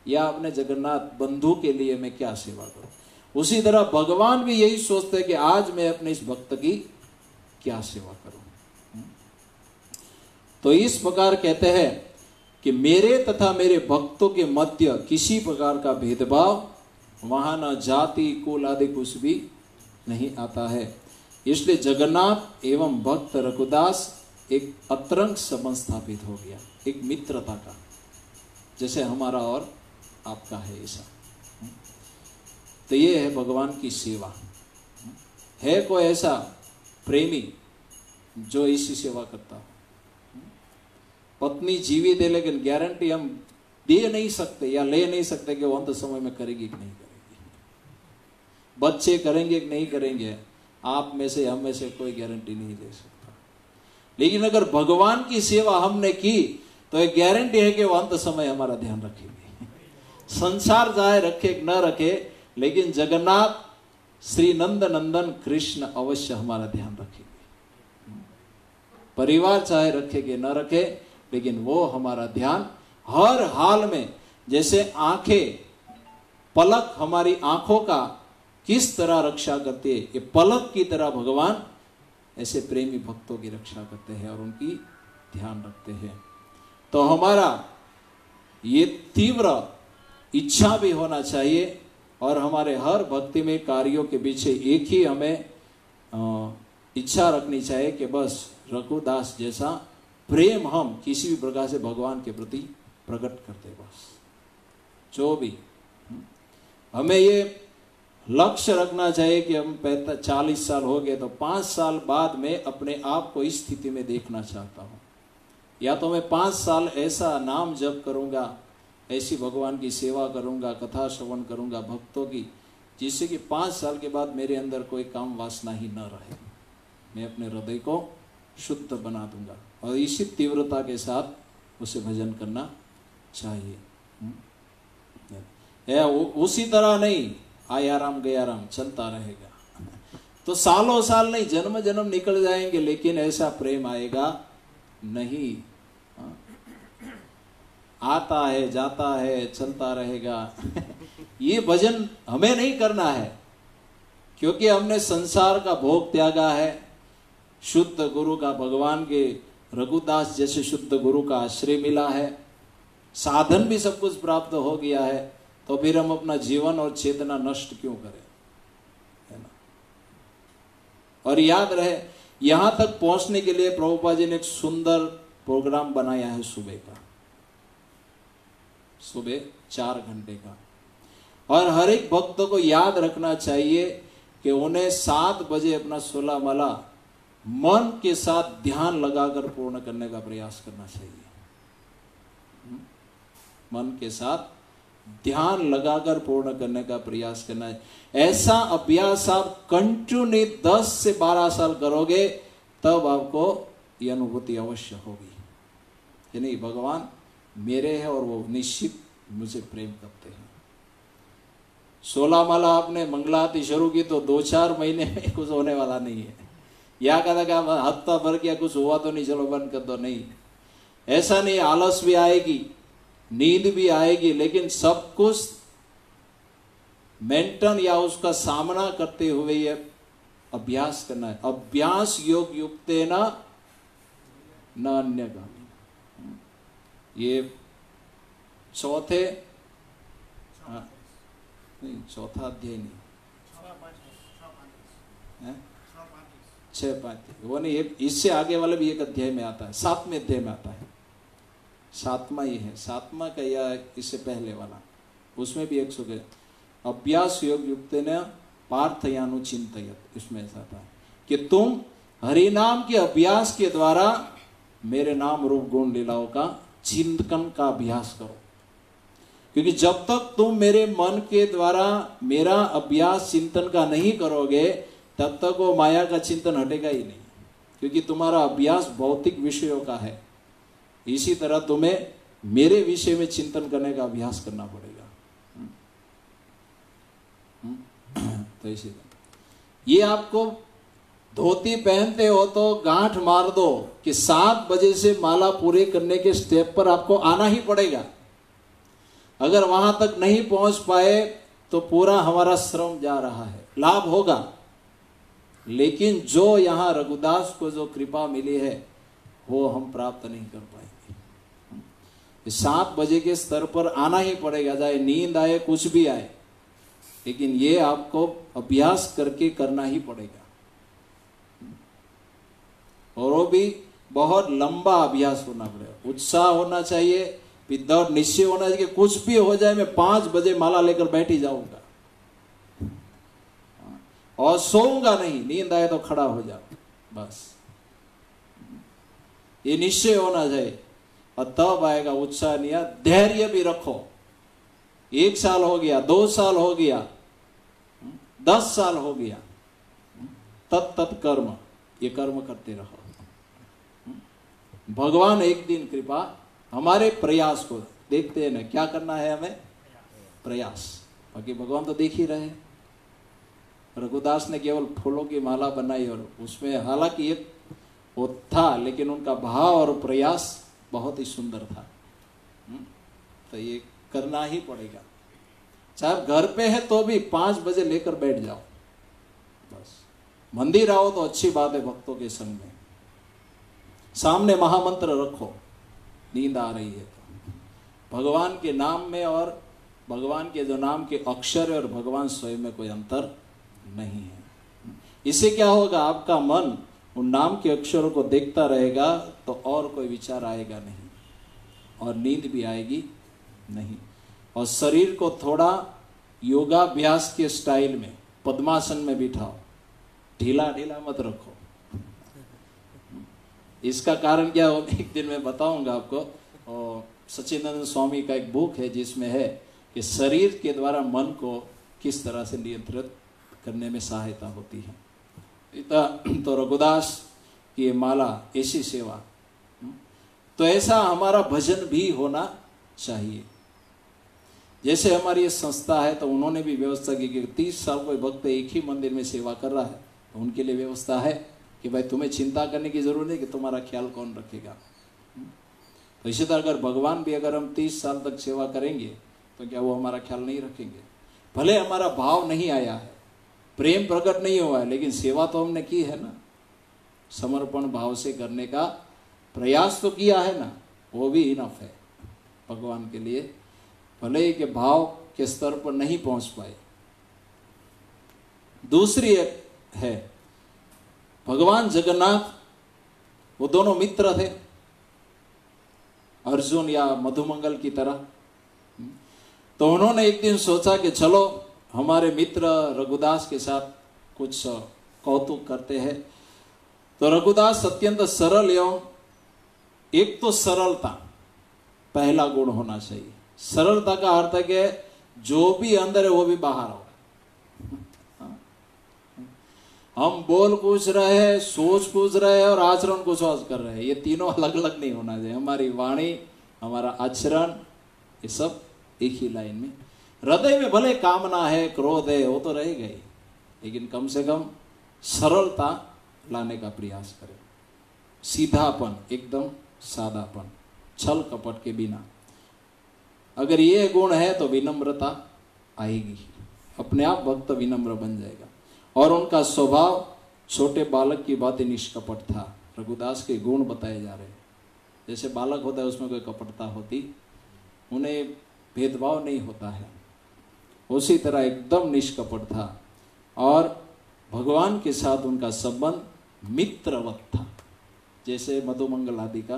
या अपने जगन्नाथ बंधु के लिए मैं क्या सेवा करूं। उसी तरह भगवान भी यही सोचते हैं कि आज मैं अपने इस भक्त की क्या सेवा करूं। तो इस प्रकार कहते हैं कि मेरे तथा मेरे भक्तों के मध्य किसी प्रकार का भेदभाव, वहां न जाति कुल आदि कुछ भी नहीं आता है। इसलिए जगन्नाथ एवं भक्त रघुदास एक अतरंग संबंध स्थापित हो गया, एक मित्रता का, जैसे हमारा और आपका है ऐसा। तो ये है भगवान की सेवा। है कोई ऐसा प्रेमी जो इसी सेवा करता हो? पत्नी जीवित है लेकिन गारंटी हम दे नहीं सकते या ले नहीं सकते कि वो अंत समय में करेगी कि नहीं करेगी। बच्चे करेंगे कि नहीं करेंगे, आप में से हम में से कोई गारंटी नहीं दे सकता। लेकिन अगर भगवान की सेवा हमने की तो एक गारंटी है कि वो अंत समय हमारा ध्यान रखेंगे। संसार चाहे रखे न रखे, लेकिन जगन्नाथ श्री नंद नंदन कृष्ण अवश्य हमारा ध्यान रखेंगे। परिवार चाहे रखे कि न रखे, लेकिन वो हमारा ध्यान हर हाल में, जैसे आंखें, पलक हमारी आंखों का किस तरह रक्षा करती है, ये पलक की तरह भगवान ऐसे प्रेमी भक्तों की रक्षा करते हैं और उनकी ध्यान रखते हैं। तो हमारा ये तीव्र इच्छा भी होना चाहिए और हमारे हर भक्ति में कार्यों के पीछे एक ही हमें इच्छा रखनी चाहिए कि बस रघुदास जैसा प्रेम हम किसी भी प्रकार से भगवान के प्रति प्रकट करते। बस जो भी हमें ये लक्ष्य रखना चाहिए कि हम 40 साल हो गए तो 5 साल बाद में अपने आप को इस स्थिति में देखना चाहता हूं, या तो मैं 5 साल ऐसा नाम जप करूंगा, ऐसी भगवान की सेवा करूंगा, कथा श्रवण करूंगा भक्तों की, जिससे कि 5 साल के बाद मेरे अंदर कोई काम वासना ही न रहे। मैं अपने हृदय को शुद्ध बना दूंगा और इसी तीव्रता के साथ उसे भजन करना चाहिए। उसी तरह नहीं आया राम गया राम चलता रहेगा, तो सालों साल नहीं जन्म जन्म निकल जाएंगे, लेकिन ऐसा प्रेम आएगा नहीं। आता है जाता है चलता रहेगा। ये भजन हमें नहीं करना है, क्योंकि हमने संसार का भोग त्यागा है। शुद्ध गुरु का, भगवान के रघुदास जैसे शुद्ध गुरु का आश्रय मिला है, साधन भी सब कुछ प्राप्त हो गया है, तो फिर हम अपना जीवन और चेतना नष्ट क्यों करें, है ना। और याद रहे, यहां तक पहुंचने के लिए प्रभुपाद जी ने एक सुंदर प्रोग्राम बनाया है सुबह का, सुबह 4 घंटे का। और हर एक भक्त को याद रखना चाहिए कि उन्हें 7 बजे अपना सोला मला मन के साथ ध्यान लगाकर पूर्ण करने का प्रयास करना चाहिए। मन के साथ ध्यान लगाकर पूर्ण करने का प्रयास करना है। ऐसा अभ्यास आप कंटिन्यू 10 से 12 साल करोगे तब आपको यह अनुभूति अवश्य होगी कि नहीं, भगवान मेरे हैं और वो निश्चित मुझे प्रेम करते हैं। 16 माला आपने मंगलारती शुरू की तो 2-4 महीने में कुछ होने वाला नहीं है। या कहता कि आप हफ्ता भर किया कुछ हुआ तो नहीं, चलो बंद कर दो, नहीं। ऐसा नहीं, आलस भी आएगी, नींद भी आएगी, लेकिन सब कुछ मेंटेन या उसका सामना करते हुए ये अभ्यास करना है। अभ्यास योग युक्तेन न अन्यगामी। ये चौथे नहीं, चौथा अध्याय नहीं, 6-5 वो नहीं, इससे आगे वाले भी एक अध्याय में आता है, 7वें अध्याय में आता है। 7वां ही है, 7वां का या इससे पहले वाला, उसमें भी 100 के अभ्यास योग युक्त ने पार्थयानुचिंतयत, इसमें ऐसा था कि तुम हरिनाम के अभ्यास के द्वारा मेरे नाम रूप गुण लीलाओं का चिंतन का अभ्यास करो। क्योंकि जब तक तुम मेरे मन के द्वारा मेरा अभ्यास चिंतन का नहीं करोगे तब तक वो माया का चिंतन हटेगा ही नहीं, क्योंकि तुम्हारा अभ्यास भौतिक विषयों का है। इसी तरह तुम्हें मेरे विषय में चिंतन करने का अभ्यास करना पड़ेगा। तो इसी तरह ये आपको धोती पहनते हो तो गांठ मार दो कि 7 बजे से माला पूरे करने के स्टेप पर आपको आना ही पड़ेगा। अगर वहां तक नहीं पहुंच पाए तो पूरा हमारा श्रम जा रहा है। लाभ होगा, लेकिन जो यहां रघुदास को जो कृपा मिली है वो हम प्राप्त नहीं कर पाएंगे। 7 बजे के स्तर पर आना ही पड़ेगा, चाहे नींद आए कुछ भी आए, लेकिन ये आपको अभ्यास करके करना ही पड़ेगा। और वो भी बहुत लंबा अभ्यास होना पड़ेगा, उत्साह होना चाहिए, दृढ़ निश्चय होना चाहिए कि कुछ भी हो जाए मैं 5 बजे माला लेकर बैठ ही जाऊंगा और सोऊंगा नहीं, नींद आए तो खड़ा हो जाओ, बस ये निश्चय होना चाहिए। और तब आएगा उत्साह। नहीं, धैर्य भी रखो। 1 साल हो गया, 2 साल हो गया, 10 साल हो गया, तत् कर्म, ये कर्म करते रहो। भगवान एक दिन कृपा हमारे प्रयास को देखते हैं ना, क्या करना है हमें, प्रयास। बाकी भगवान तो देख ही रहे। रघुदास ने केवल फूलों की माला बनाई और उसमें हालांकि एक वो था, लेकिन उनका भाव और प्रयास बहुत ही सुंदर था। तो ये करना ही पड़ेगा। चाहे घर पे है तो भी 5 बजे लेकर बैठ जाओ, बस। मंदिर आओ तो अच्छी बात है, भक्तों के संग में सामने महामंत्र रखो, नींद आ रही है तो भगवान के नाम में और भगवान के जो नाम के अक्षर है और भगवान स्वयं में कोई अंतर नहीं है। इससे क्या होगा, आपका मन उन नाम के अक्षरों को देखता रहेगा तो और कोई विचार आएगा नहीं और नींद भी आएगी नहीं। और शरीर को थोड़ा योगाभ्यास के स्टाइल में पद्मासन में बिठाओ, ढीला ढीला मत रखो। इसका कारण क्या हो, एक दिन मैं बताऊंगा आपको। और सच्चिदानंद स्वामी का एक बुक है जिसमें है कि शरीर के द्वारा मन को किस तरह से नियंत्रित करने में सहायता होती है। तो रघुदास की ये माला, ऐसी सेवा, तो ऐसा हमारा भजन भी होना चाहिए। जैसे हमारी ये संस्था है तो उन्होंने भी व्यवस्था की कि 30 साल कोई भक्त एक ही मंदिर में सेवा कर रहा है, तो उनके लिए व्यवस्था है कि भाई तुम्हें चिंता करने की जरूरत नहीं कि तुम्हारा ख्याल कौन रखेगा। तो इसी तरह अगर भगवान भी अगर हम 30 साल तक सेवा करेंगे तो क्या वो हमारा ख्याल नहीं रखेंगे? भले हमारा भाव नहीं आया है, प्रेम प्रकट नहीं हुआ है, लेकिन सेवा तो हमने की है ना, समर्पण भाव से करने का प्रयास तो किया है ना, वो भी इनफ है भगवान के लिए, भले ही के भाव के स्तर पर नहीं पहुंच पाए। दूसरी एक है भगवान जगन्नाथ, वो दोनों मित्र थे, अर्जुन या मधुमंगल की तरह। तो उन्होंने एक दिन सोचा कि चलो हमारे मित्र रघुदास के साथ कुछ कौतुक करते हैं। तो रघुदास अत्यंत सरल एवं, एक तो सरलता पहला गुण होना चाहिए। सरलता का अर्थ है कि जो भी अंदर है वो भी बाहर होगा। हम बोल कुछ रहे हैं, सोच कुछ रहे हैं और आचरण कुछ और कर रहे हैं, ये तीनों अलग अलग नहीं होना चाहिए। हमारी वाणी, हमारा आचरण, ये सब एक ही लाइन में। हृदय में भले कामना है, क्रोध है, वो तो रहेगा ही, लेकिन कम से कम सरलता लाने का प्रयास करें। सीधापन, एकदम सादापन, छल कपट के बिना। अगर ये गुण है तो विनम्रता आएगी, अपने आप भक्त विनम्र बन जाएगा। और उनका स्वभाव छोटे बालक की बातें निष्कपट था। रघुदास के गुण बताए जा रहे हैं। जैसे बालक होता है उसमें कोई कपटता होती, उन्हें भेदभाव नहीं होता है, उसी तरह एकदम निष्कपट था। और भगवान के साथ उनका संबंध मित्रवत था, जैसे मधुमंगल आदि का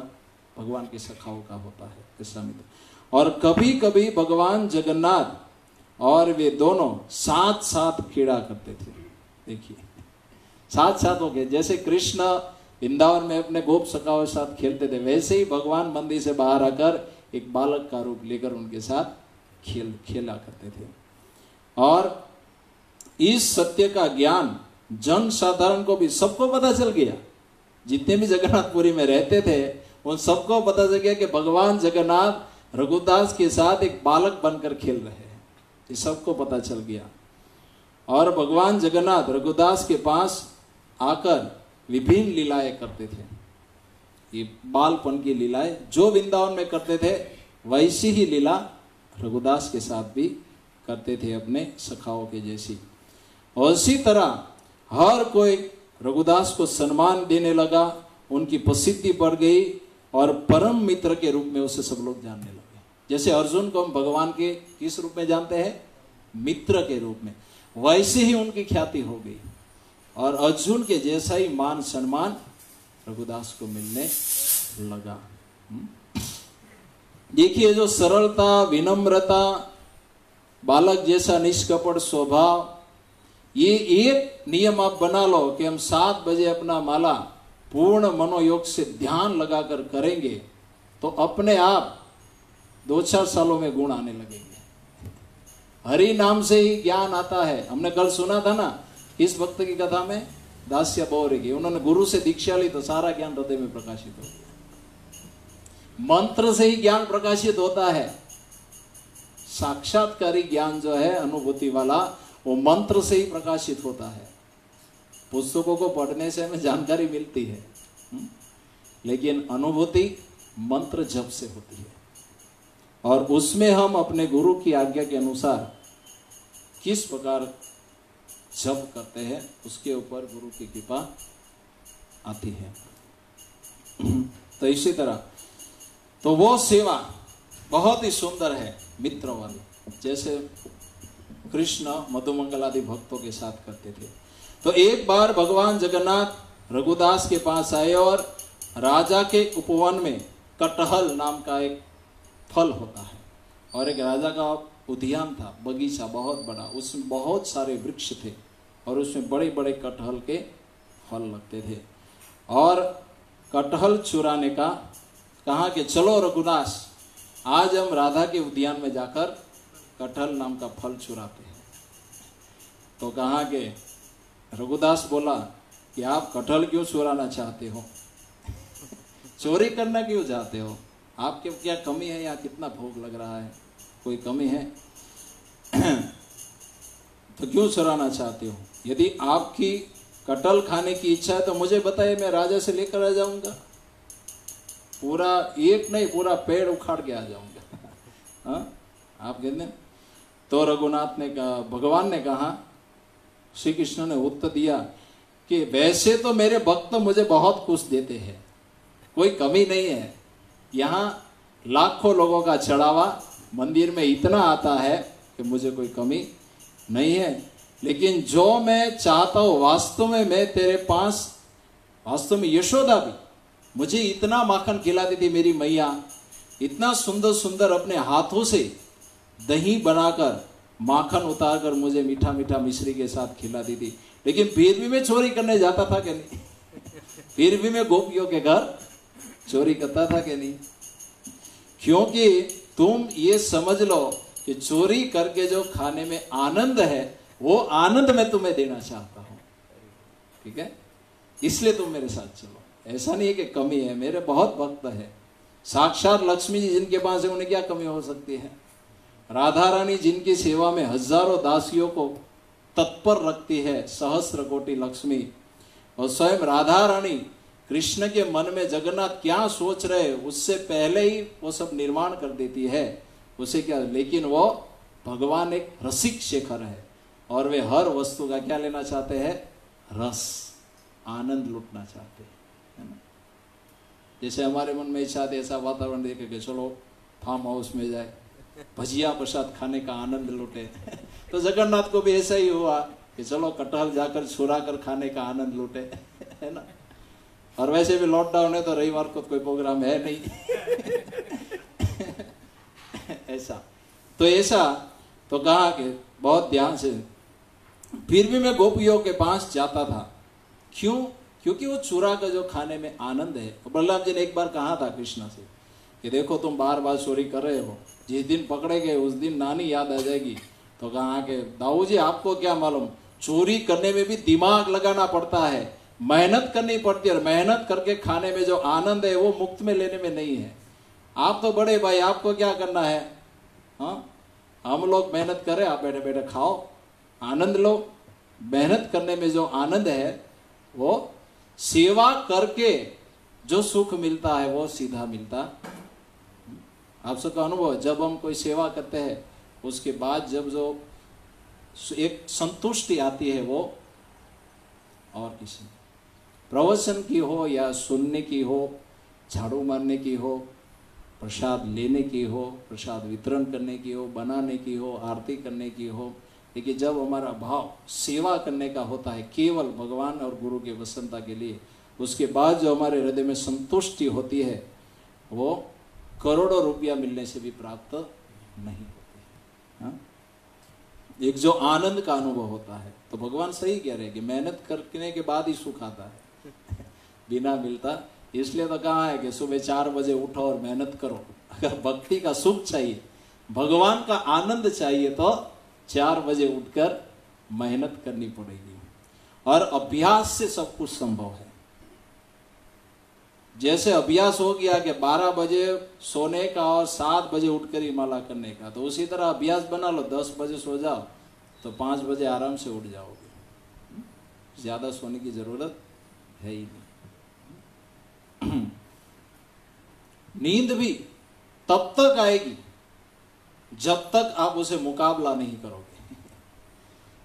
भगवान के सखाओं का होता है ऐसा मित्र। और कभी कभी भगवान जगन्नाथ और वे दोनों साथ साथ क्रीड़ा करते थे। देखिए साथ साथ हो गए, जैसे कृष्ण वृंदावन में अपने गोप सखाओं के साथ खेलते थे, वैसे ही भगवान मंदिर से बाहर आकर एक बालक का रूप लेकर उनके साथ खेला करते थे। और इस सत्य का ज्ञान जन साधारण को भी, सबको पता चल गया। जितने भी जगन्नाथपुरी में रहते थे उन सबको पता चल गया कि भगवान जगन्नाथ रघुदास के साथ एक बालक बनकर खेल रहे हैं, ये सबको पता चल गया। और भगवान जगन्नाथ रघुदास के पास आकर विभिन्न लीलाएं करते थे। ये बालपन की लीलाएं जो वृंदावन में करते थे वैसी ही लीला रघुदास के साथ भी करते थे, अपने सखाओं के जैसी। और इसी तरह हर कोई रघुदास को सम्मान देने लगा, उनकी प्रसिद्धि बढ़ गई और परम मित्र के रूप में उसे सब लोग जानने लगे। जैसे अर्जुन को हम भगवान के किस रूप में जानते हैं? मित्र के रूप में। वैसे ही उनकी ख्याति हो गई और अर्जुन के जैसा ही मान सम्मान रघुदास को मिलने लगा। देखिए जो सरलता, विनम्रता, बालक जैसा निष्कपट स्वभाव, ये एक नियम आप बना लो कि हम 7 बजे अपना माला पूर्ण मनोयोग से ध्यान लगाकर करेंगे तो अपने आप 2-4 सालों में गुण आने लगेंगे। हरि नाम से ही ज्ञान आता है। हमने कल सुना था ना इस भक्त की कथा में, दास्य बौरे की, उन्होंने गुरु से दीक्षा ली तो सारा ज्ञान हृदय में प्रकाशित हो गया। मंत्र से ही ज्ञान प्रकाशित होता है। साक्षात्कारी ज्ञान जो है अनुभूति वाला, वो मंत्र से ही प्रकाशित होता है। पुस्तकों को पढ़ने से हमें जानकारी मिलती है, लेकिन अनुभूति मंत्र जप से होती है। और उसमें हम अपने गुरु की आज्ञा के अनुसार किस प्रकार जप करते हैं उसके ऊपर गुरु की कृपा आती है। तो इसी तरह तो वो सेवा बहुत ही सुंदर है मित्रों वाली, जैसे कृष्ण मधुमंगल आदि भक्तों के साथ करते थे। तो एक बार भगवान जगन्नाथ रघुदास के पास आए और राजा के उपवन में कटहल नाम का एक फल होता है और एक राजा का उद्यान था, बगीचा बहुत बड़ा, उसमें बहुत सारे वृक्ष थे और उसमें बड़े बड़े कटहल के फल लगते थे। और कटहल चुराने का कहा कि चलो रघुदास, आज हम राधा के उद्यान में जाकर कटहल नाम का फल चुराते हैं। तो कहा कि रघुदास बोला कि आप कटहल क्यों चुराना चाहते हो? चोरी करना क्यों चाहते हो? आपके क्या कमी है या कितना भोग लग रहा है? कोई कमी है? तो क्यों चुराना चाहते हो? यदि आपकी कटहल खाने की इच्छा है तो मुझे बताइए, मैं राजा से लेकर आ जाऊंगा। पूरा एक नहीं, पूरा पेड़ उखाड़ के आ जाऊंगा। आप कहते हैं? तो रघुनाथ ने कहा, भगवान ने कहा, श्री कृष्ण ने उत्तर दिया कि वैसे तो मेरे भक्त मुझे बहुत कुछ देते हैं, कोई कमी नहीं है। यहाँ लाखों लोगों का चढ़ावा मंदिर में इतना आता है कि मुझे कोई कमी नहीं है। लेकिन जो मैं चाहता हूँ वास्तव में, मैं तेरे पास, वास्तव में यशोदा भी मुझे इतना माखन खिलाती थी, मेरी मैया इतना सुंदर सुंदर अपने हाथों से दही बनाकर माखन उतारकर मुझे मीठा मीठा मिश्री के साथ खिलाती थी। लेकिन फिर भी मैं चोरी करने जाता था कि नहीं? फिर भी मैं गोपियों के घर चोरी करता था कि नहीं? क्योंकि तुम ये समझ लो कि चोरी करके जो खाने में आनंद है वो आनंद मैं तुम्हें देना चाहता हूं, ठीक है? इसलिए तुम मेरे साथ चलो। ऐसा नहीं है कि कमी है, मेरे बहुत भक्त है। साक्षात लक्ष्मी जी जिनके पास है उन्हें क्या कमी हो सकती है? राधा रानी जिनकी सेवा में हजारों दासियों को तत्पर रखती है, सहस्त्र कोटि लक्ष्मी, और स्वयं राधा रानी कृष्ण के मन में जगन्नाथ क्या सोच रहे उससे पहले ही वो सब निर्माण कर देती है। उसे क्या, लेकिन वो भगवान एक रसिक शेखर है और वे हर वस्तु का क्या लेना चाहते हैं? रस, आनंद लूटना चाहते हैं, है ना? जैसे हमारे मन में इच्छा थी ऐसा वातावरण देखे कि चलो फार्म हाउस में जाए, भजिया प्रसाद खाने का आनंद लूटे। तो जगन्नाथ को भी ऐसा ही हुआ कि चलो कटहल जाकर छुरा कर खाने का आनंद लूटे, है ना? और वैसे भी लॉकडाउन है तो रविवार को कोई प्रोग्राम है नहीं। ऐसा तो कहा कि बहुत ध्यान से, फिर भी मैं गोपियों के पास जाता था। क्यों? क्योंकि वो चूरा का जो खाने में आनंद है। बलराम जी ने एक बार कहा था कृष्णा से कि देखो तुम बार बार चोरी कर रहे हो, जिस दिन पकड़े गए उस दिन नानी याद आ जाएगी। तो कहा कि दाऊ जी आपको क्या मालूम, चोरी करने में भी दिमाग लगाना पड़ता है, मेहनत करनी पड़ती है, और मेहनत करके खाने में जो आनंद है वो मुफ्त में लेने में नहीं है। आप तो बड़े भाई, आपको क्या करना है? हाँ, हम लोग मेहनत करें, आप बैठे बैठे खाओ, आनंद लो। मेहनत करने में जो आनंद है वो सेवा करके जो सुख मिलता है वो सीधा मिलता। आप सबका अनुभव, जब हम कोई सेवा करते हैं उसके बाद जब जो एक संतुष्टि आती है वो और किसी, प्रवचन की हो या सुनने की हो, झाड़ू मारने की हो, प्रसाद लेने की हो, प्रसाद वितरण करने की हो, बनाने की हो, आरती करने की हो। लेकिन जब हमारा भाव सेवा करने का होता है केवल भगवान और गुरु की प्रसन्नता के लिए, उसके बाद जो हमारे हृदय में संतुष्टि होती है वो करोड़ों रुपया मिलने से भी प्राप्त नहीं होती है। एक जो आनंद का अनुभव होता है, तो भगवान सही कह रहे हैं कि मेहनत करने के बाद ही सुख आता है, बिना मिलता। इसलिए तो कहा है कि सुबह 4 बजे उठो और मेहनत करो। अगर भक्ति का सुख चाहिए, भगवान का आनंद चाहिए, तो 4 बजे उठकर मेहनत करनी पड़ेगी। और अभ्यास से सब कुछ संभव है। जैसे अभ्यास हो गया कि 12 बजे सोने का और 7 बजे उठकर ही माला करने का, तो उसी तरह अभ्यास बना लो, 10 बजे सो जाओ तो 5 बजे आराम से उठ जाओगे। ज्यादा सोने की जरूरत है ही नहीं। नींद भी तब तक आएगी जब तक आप उसे मुकाबला नहीं करोगे।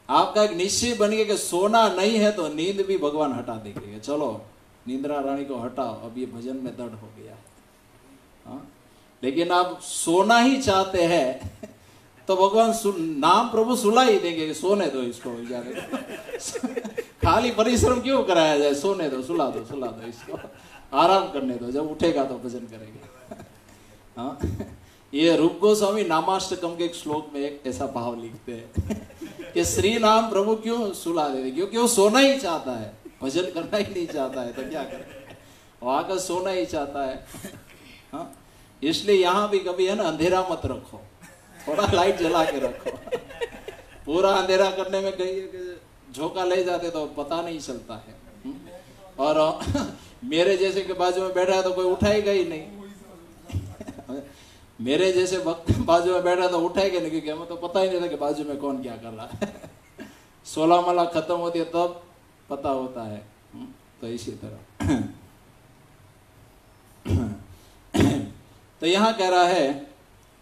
आपका एक निश्चय बन गया कि सोना नहीं है तो नींद भी भगवान हटा देंगे। चलो निंद्रा रानी को हटाओ, अब ये भजन में दृढ़ हो गया है। हाँ? लेकिन आप सोना ही चाहते हैं तो भगवान नाम प्रभु सुला ही देंगे कि सोने दो इसको, खाली परिश्रम क्यों कराया जाए, सोने दो, सुला दो इसको, आराम करने दो, जब उठेगा तो भजन करेंगे। हाँ? ये रूप गोस्वामी नामाष्टकम के एक श्लोक में एक ऐसा भाव लिखते हैं कि श्री नाम प्रभु क्यों सुला देते, क्योंकि वो सोना ही चाहता है, भजन करना ही नहीं चाहता है, तो क्या करे, वो आकर सोना ही चाहता है। हाँ? इसलिए यहाँ भी कभी है ना, अंधेरा मत रखो, थोड़ा लाइट जला के रखो। पूरा अंधेरा करने में कहीं झोंका ले जाते तो पता नहीं चलता है। और मेरे जैसे के बाजू में बैठा है तो कोई उठाएगा ही नहीं। मेरे जैसे वक्त बाजू में बैठा तो उठाएगा नहीं, क्योंकि हमें तो पता ही नहीं था कि बाजू में कौन क्या कर रहा है। 16 माला खत्म होती है तब पता होता है। तो इसी तरह तो यहाँ कह रहा है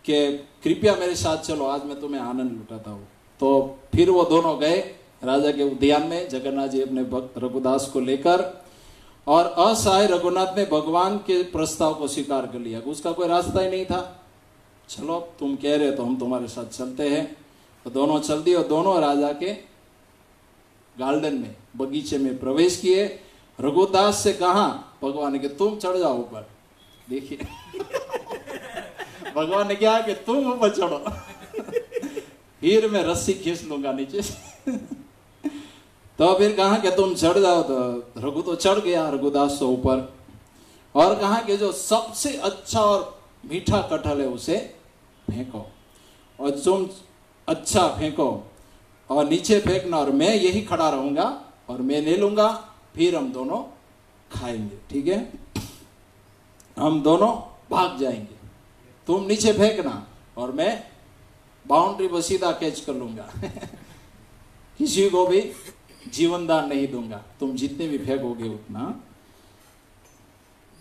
कि कृपया मेरे साथ चलो, आज मैं तुम्हें आनंद लुटाता हूँ। तो फिर वो दोनों गए राजा के उद्यान में, जगन्नाथ जी अपने भक्त रघुदास को लेकर, और असहाय रघुनाथ ने भगवान के प्रस्ताव को स्वीकार कर लिया। उसका कोई रास्ता ही नहीं था। चलो तुम कह रहे तो हम तुम्हारे साथ चलते हैं। तो दोनों चल दिए और दोनों राजा के गार्डन में, बगीचे में प्रवेश किए। रघुदास से कहा भगवान ने कि तुम चढ़ जाओ ऊपर। देखिए भगवान ने क्या कि तुम ऊपर चढ़ो, फिर मैं रस्सी खींच लूंगा नीचे से। तो फिर कहा कि तुम चढ़ जाओ, तो रघु तो चढ़ गया, रघुदास तो ऊपर, और कहा कि जो सबसे अच्छा और मीठा कटहल है उसे फेंको, और तुम अच्छा फेंको और नीचे फेंकना, और मैं यही खड़ा रहूंगा और मैं ले लूंगा, फिर हम दोनों खाएंगे, ठीक है? हम दोनों भाग जाएंगे, तुम नीचे फेंकना और मैं बाउंड्री पर सीधा कैच कर लूंगा किसी को भी जीवन दान नहीं दूंगा, तुम जितने भी फेंकोगे उतना।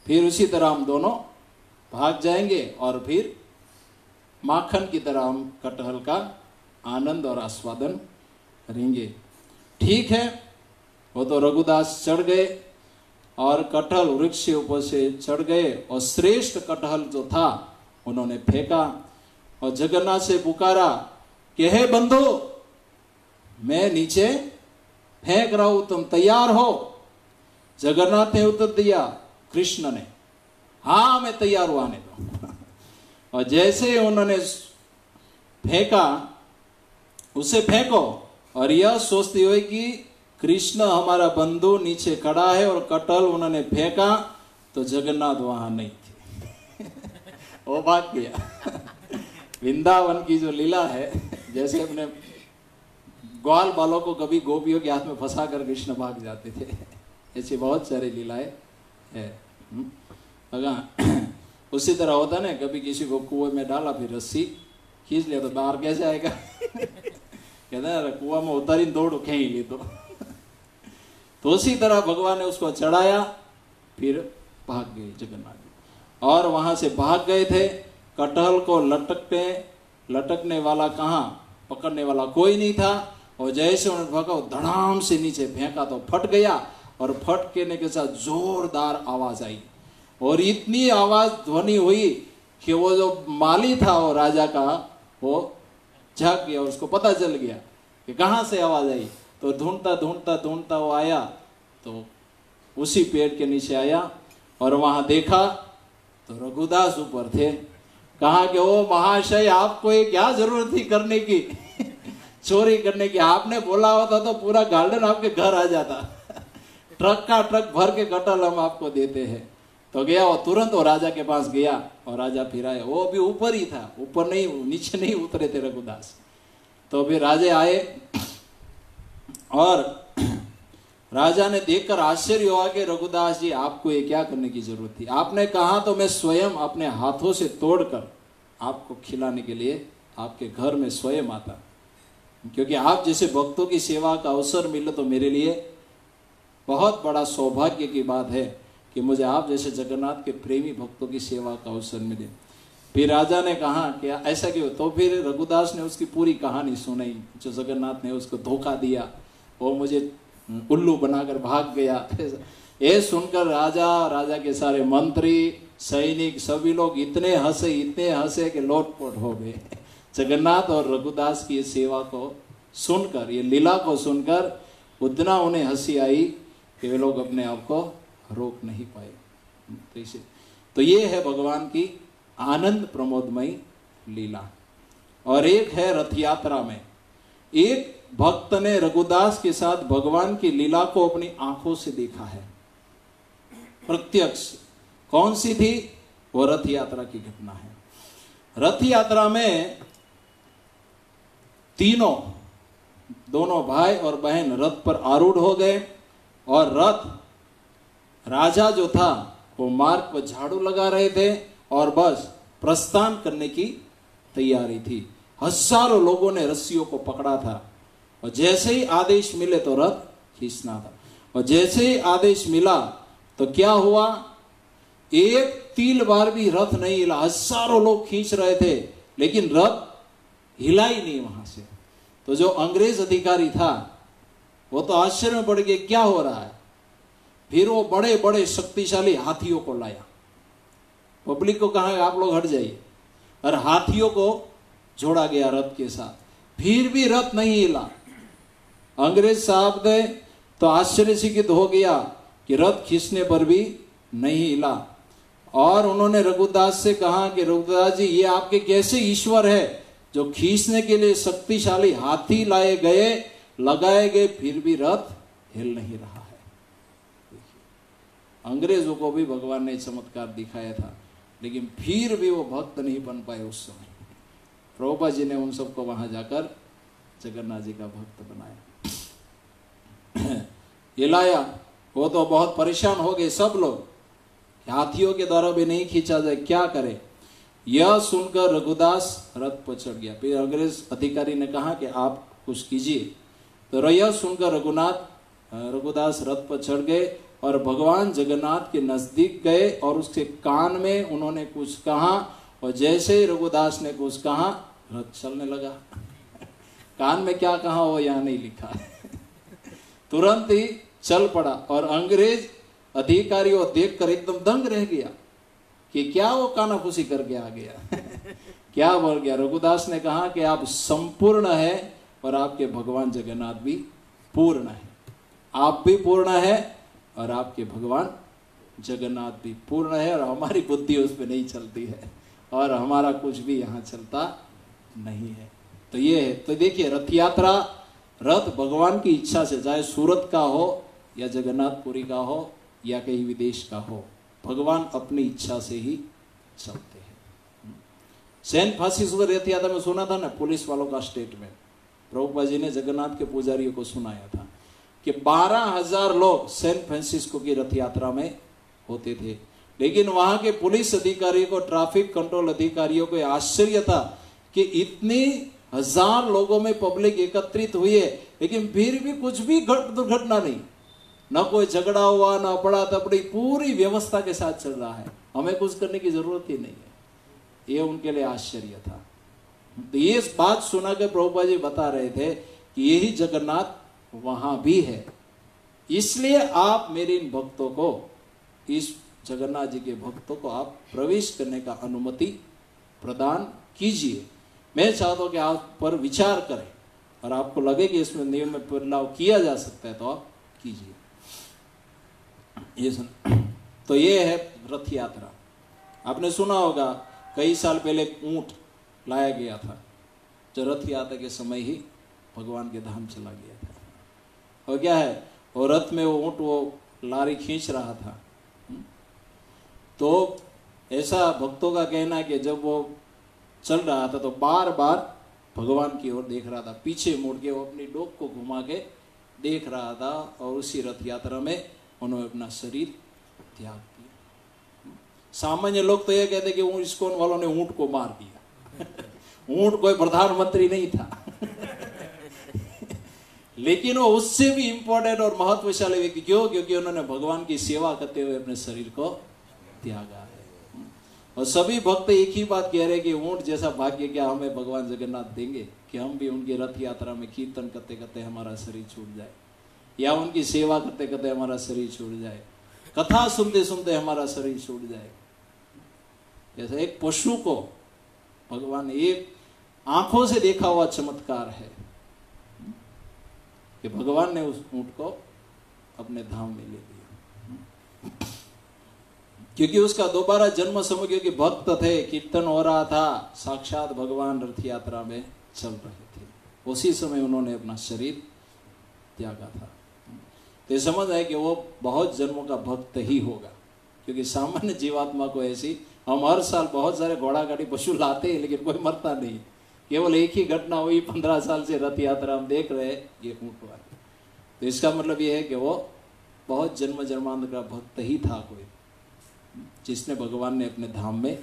फिर उसी तरह हम दोनों भाग जाएंगे और फिर माखन की तरह हम कटहल का आनंद और आस्वादन करेंगे। ठीक है, वो तो रघुदास चढ़ गए और कटहल वृक्ष के ऊपर से चढ़ गए, और श्रेष्ठ कटहल जो था उन्होंने फेंका, और जगन्नाथ से पुकारा कि हे बंधु, मैं नीचे फेंक रहा हूं, तुम तैयार हो? जगन्नाथ ने उत्तर दिया, कृष्ण ने, हाँ मैं तैयार हूं, आने दो। और जैसे उन्होंने फेंका, उसे फेंको, और यह सोचते हुए कि कृष्ण हमारा बंधु नीचे खड़ा है, और कटहल उन्होंने फेंका तो जगन्नाथ वहां नहीं थे वो भाग गया वृंदावन की जो लीला है, जैसे अपने ग्वाल बालों को कभी गोपियों के हाथ में फंसा कर कृष्ण भाग जाते थे, ऐसी बहुत सारी लीलाएं है। उसी तरह होता ना, कभी किसी को कुएं में डाला, फिर रस्सी खींच लिया तो बाहर कैसे आएगा कहते हैं कुआ में उतारी दौड़ खेई ली तो उसी तरह भगवान ने उसको चढ़ाया, फिर भाग गए जगन्नाथ, और वहां से भाग गए थे। कटहल को लटकने वाला कहाँ, पकड़ने वाला कोई नहीं था, और जैसे उन्होंने भागा धड़ाम से नीचे फेंका तो फट गया, और फटने के साथ जोरदार आवाज आई, और इतनी आवाज ध्वनि हुई कि वो जो माली था वो राजा का, वो झाँक गया, उसको पता चल गया कि कहाँ से आवाज आई। तो ढूंढता वो आया, तो उसी पेड़ के नीचे आया, और वहां देखा तो रघुदास ऊपर थे। कहा कि ओ महाशय, आपको ये क्या जरूरत थी करने की चोरी करने की, आपने बोला होता तो पूरा गार्डन आपके घर आ जाता ट्रक का ट्रक भर के कटहल हम आपको देते हैं। तो गया वो, तुरंत वो राजा के पास गया, और राजा फिर आया, वो भी ऊपर ही था, ऊपर नहीं, नीचे नहीं उतरे थे रघुदास। तो फिर राजा आए, और राजा ने देखकर आश्चर्य हुआ कि रघुदास जी, आपको ये क्या करने की जरूरत थी? आपने कहा तो मैं स्वयं अपने हाथों से तोड़कर आपको खिलाने के लिए आपके घर में स्वयं आता, क्योंकि आप जैसे भक्तों की सेवा का अवसर मिले तो मेरे लिए बहुत बड़ा सौभाग्य की बात है कि मुझे आप जैसे जगन्नाथ के प्रेमी भक्तों की सेवा का अवसर मिले। फिर राजा ने कहा कि ऐसा क्यों? तो फिर रघुदास ने उसकी पूरी कहानी सुनाई, जो जगन्नाथ ने उसको धोखा दिया, वो मुझे उल्लू बनाकर भाग गया। ये सुनकर राजा के सारे मंत्री, सैनिक, सभी लोग इतने हंसे कि लोटपोट हो गए। जगन्नाथ और रघुदास की सेवा को सुनकर, ये लीला को सुनकर उतना उन्हें हंसी आई कि वे लोग अपने आप को रोक नहीं पाए। तो ये है भगवान की आनंद प्रमोदमयी लीला। और एक है रथ यात्रा में, एक भक्त ने रघुदास के साथ भगवान की लीला को अपनी आंखों से देखा है, प्रत्यक्ष। कौन सी थी वो? रथ यात्रा की घटना है। रथ यात्रा में दोनों भाई और बहन रथ पर आरूढ़ हो गए, और रथ राजा जो था वो मार्ग पर झाड़ू लगा रहे थे, और बस प्रस्थान करने की तैयारी थी। हजारों लोगों ने रस्सियों को पकड़ा था, और जैसे ही आदेश मिले तो रथ खींचना था। और जैसे ही आदेश मिला तो क्या हुआ? एक तिल बार भी रथ नहीं हिला। हजारों लोग खींच रहे थे, लेकिन रथ हिला ही नहीं वहां से। तो जो अंग्रेज अधिकारी था वो तो आश्चर्य में पड़ गया, क्या हो रहा है? फिर वो बड़े बड़े शक्तिशाली हाथियों को लाया। पब्लिक को कहा आप लोग हट जाइए, और हाथियों को जोड़ा गया रथ के साथ। फिर भी रथ नहीं हिला। अंग्रेज साहब ने तो आश्चर्यचकित हो गया कि रथ खींचने पर भी नहीं हिला, और उन्होंने रघुदास से कहा कि रघुदास जी, ये आपके कैसे ईश्वर है जो खींचने के लिए शक्तिशाली हाथी लगाए गए, फिर भी रथ हिल नहीं रहा है। देखिए, अंग्रेजों को भी भगवान ने चमत्कार दिखाया था, लेकिन फिर भी वो भक्त नहीं बन पाए उस समय। प्रभुपाद जी ने उन सबको वहां जाकर जगन्नाथ जी का भक्त बनाया, ये लाया। वो तो बहुत परेशान हो गए सब लोग, हाथियों के द्वारा भी नहीं खींचा जाए, क्या करे। यह सुनकर रघुदास रथ पर चढ़ गया। फिर अंग्रेज अधिकारी ने कहा कि आप कुछ कीजिए। तो यह सुनकर रघुदास रथ पर चढ़ गए और भगवान जगन्नाथ के नजदीक गए और उसके कान में उन्होंने कुछ कहा, और जैसे ही रघुदास ने कुछ कहा रथ चलने लगा। कान में क्या कहा वो यहाँ नहीं लिखा है। तुरंत ही चल पड़ा और अंग्रेज अधिकारी वो देखकर एकदम दंग रह गया कि क्या वो कानाफूसी करके आ गया। क्या बोल गया। रघुदास ने कहा कि आप संपूर्ण है और आपके भगवान जगन्नाथ भी पूर्ण है। आप भी पूर्ण है और आपके भगवान जगन्नाथ भी पूर्ण है, और हमारी बुद्धि उस पर नहीं चलती है और हमारा कुछ भी यहाँ चलता नहीं है। तो ये है। तो देखिए, रथ यात्रा, रथ भगवान की इच्छा से, चाहे सूरत का हो या जगन्नाथपुरी का हो या कहीं विदेश का हो, भगवान अपनी इच्छा से ही चलते हैं। सेंट फ्रांसिस रथ यात्रा में सुना था ना, पुलिस वालों का स्टेटमेंट प्रभुपाद जी ने जगन्नाथ के पुजारियों को सुनाया था कि 12,000 लोग सेंट फ्रांसिस्को की रथ यात्रा में होते थे, लेकिन वहां के पुलिस अधिकारियों को, ट्रैफिक कंट्रोल अधिकारियों को आश्चर्य था कि इतनी 1000 लोगों में पब्लिक एकत्रित हुई है, लेकिन फिर भी कुछ भी दुर्घटना नहीं, न कोई झगड़ा हुआ, न पड़ा तपड़ी, पूरी व्यवस्था के साथ चल रहा है। हमें कुछ करने की जरूरत ही नहीं है। ये उनके लिए आश्चर्य था। तो ये बात सुना के प्रभुपाद जी बता रहे थे कि यही जगन्नाथ वहां भी है, इसलिए आप मेरे इन भक्तों को, इस जगन्नाथ जी के भक्तों को आप प्रवेश करने का अनुमति प्रदान कीजिए। मैं चाहता हूं कि आप पर विचार करें और आपको लगे कि इसमें नियम में बदलाव किया जा सकता है तो आप कीजिए। ये सुन, तो ये है रथ यात्रा। आपने सुना होगा कई साल पहले ऊंट लाया गया था, जो रथ यात्रा के समय ही भगवान के धाम चला गया था। और क्या है, वो रथ में वो ऊंट वो लारी खींच रहा था। तो ऐसा भक्तों का कहना है कि जब वो चल रहा था तो बार बार भगवान की ओर देख रहा था, पीछे मुड़ के वो अपनी डोक को घुमा के देख रहा था, और उसी रथ यात्रा में उन्होंने अपना शरीर त्याग दिया। सामान्य लोग तो ये कहते कि इस्कॉन वालों ने ऊंट को मार दिया। ऊंट कोई प्रधानमंत्री नहीं था। लेकिन वो उससे भी इंपॉर्टेंट और महत्वशाली व्यक्ति, क्यों? क्योंकि उन्होंने भगवान की सेवा करते हुए अपने शरीर को त्यागा है। और सभी भक्त एक ही बात कह रहे कि ऊंट जैसा भाग्य क्या हमें भगवान जगन्नाथ देंगे कि हम भी उनकी रथ यात्रा में कीर्तन करते करते हमारा शरीर छूट जाए, या उनकी सेवा करते करते हमारा शरीर छूट जाए, कथा सुनते सुनते हमारा शरीर छूट जाए। जैसे एक पशु को भगवान ने एक आंखों से देखा हुआ चमत्कार है कि भगवान ने उस ऊंट को अपने धाम में ले लिया, क्योंकि उसका दोबारा जन्म समय, क्योंकि भक्त थे, कीर्तन हो रहा था, साक्षात भगवान रथ यात्रा में चल रहे थे, उसी समय उन्होंने अपना शरीर त्यागा था। तो समझ आए कि वो बहुत जन्मों का भक्त ही होगा, क्योंकि सामान्य जीवात्मा को ऐसी, हम हर साल बहुत सारे घोड़ा गाड़ी पशु लाते हैं लेकिन कोई मरता नहीं, केवल एक ही घटना हुई 15 साल से रथ यात्रा हम देख रहे हैं, ये ऊंट वाली। तो इसका मतलब ये है कि वो बहुत जन्म जन्मांतर का भक्त ही था कोई, जिसने भगवान ने अपने धाम में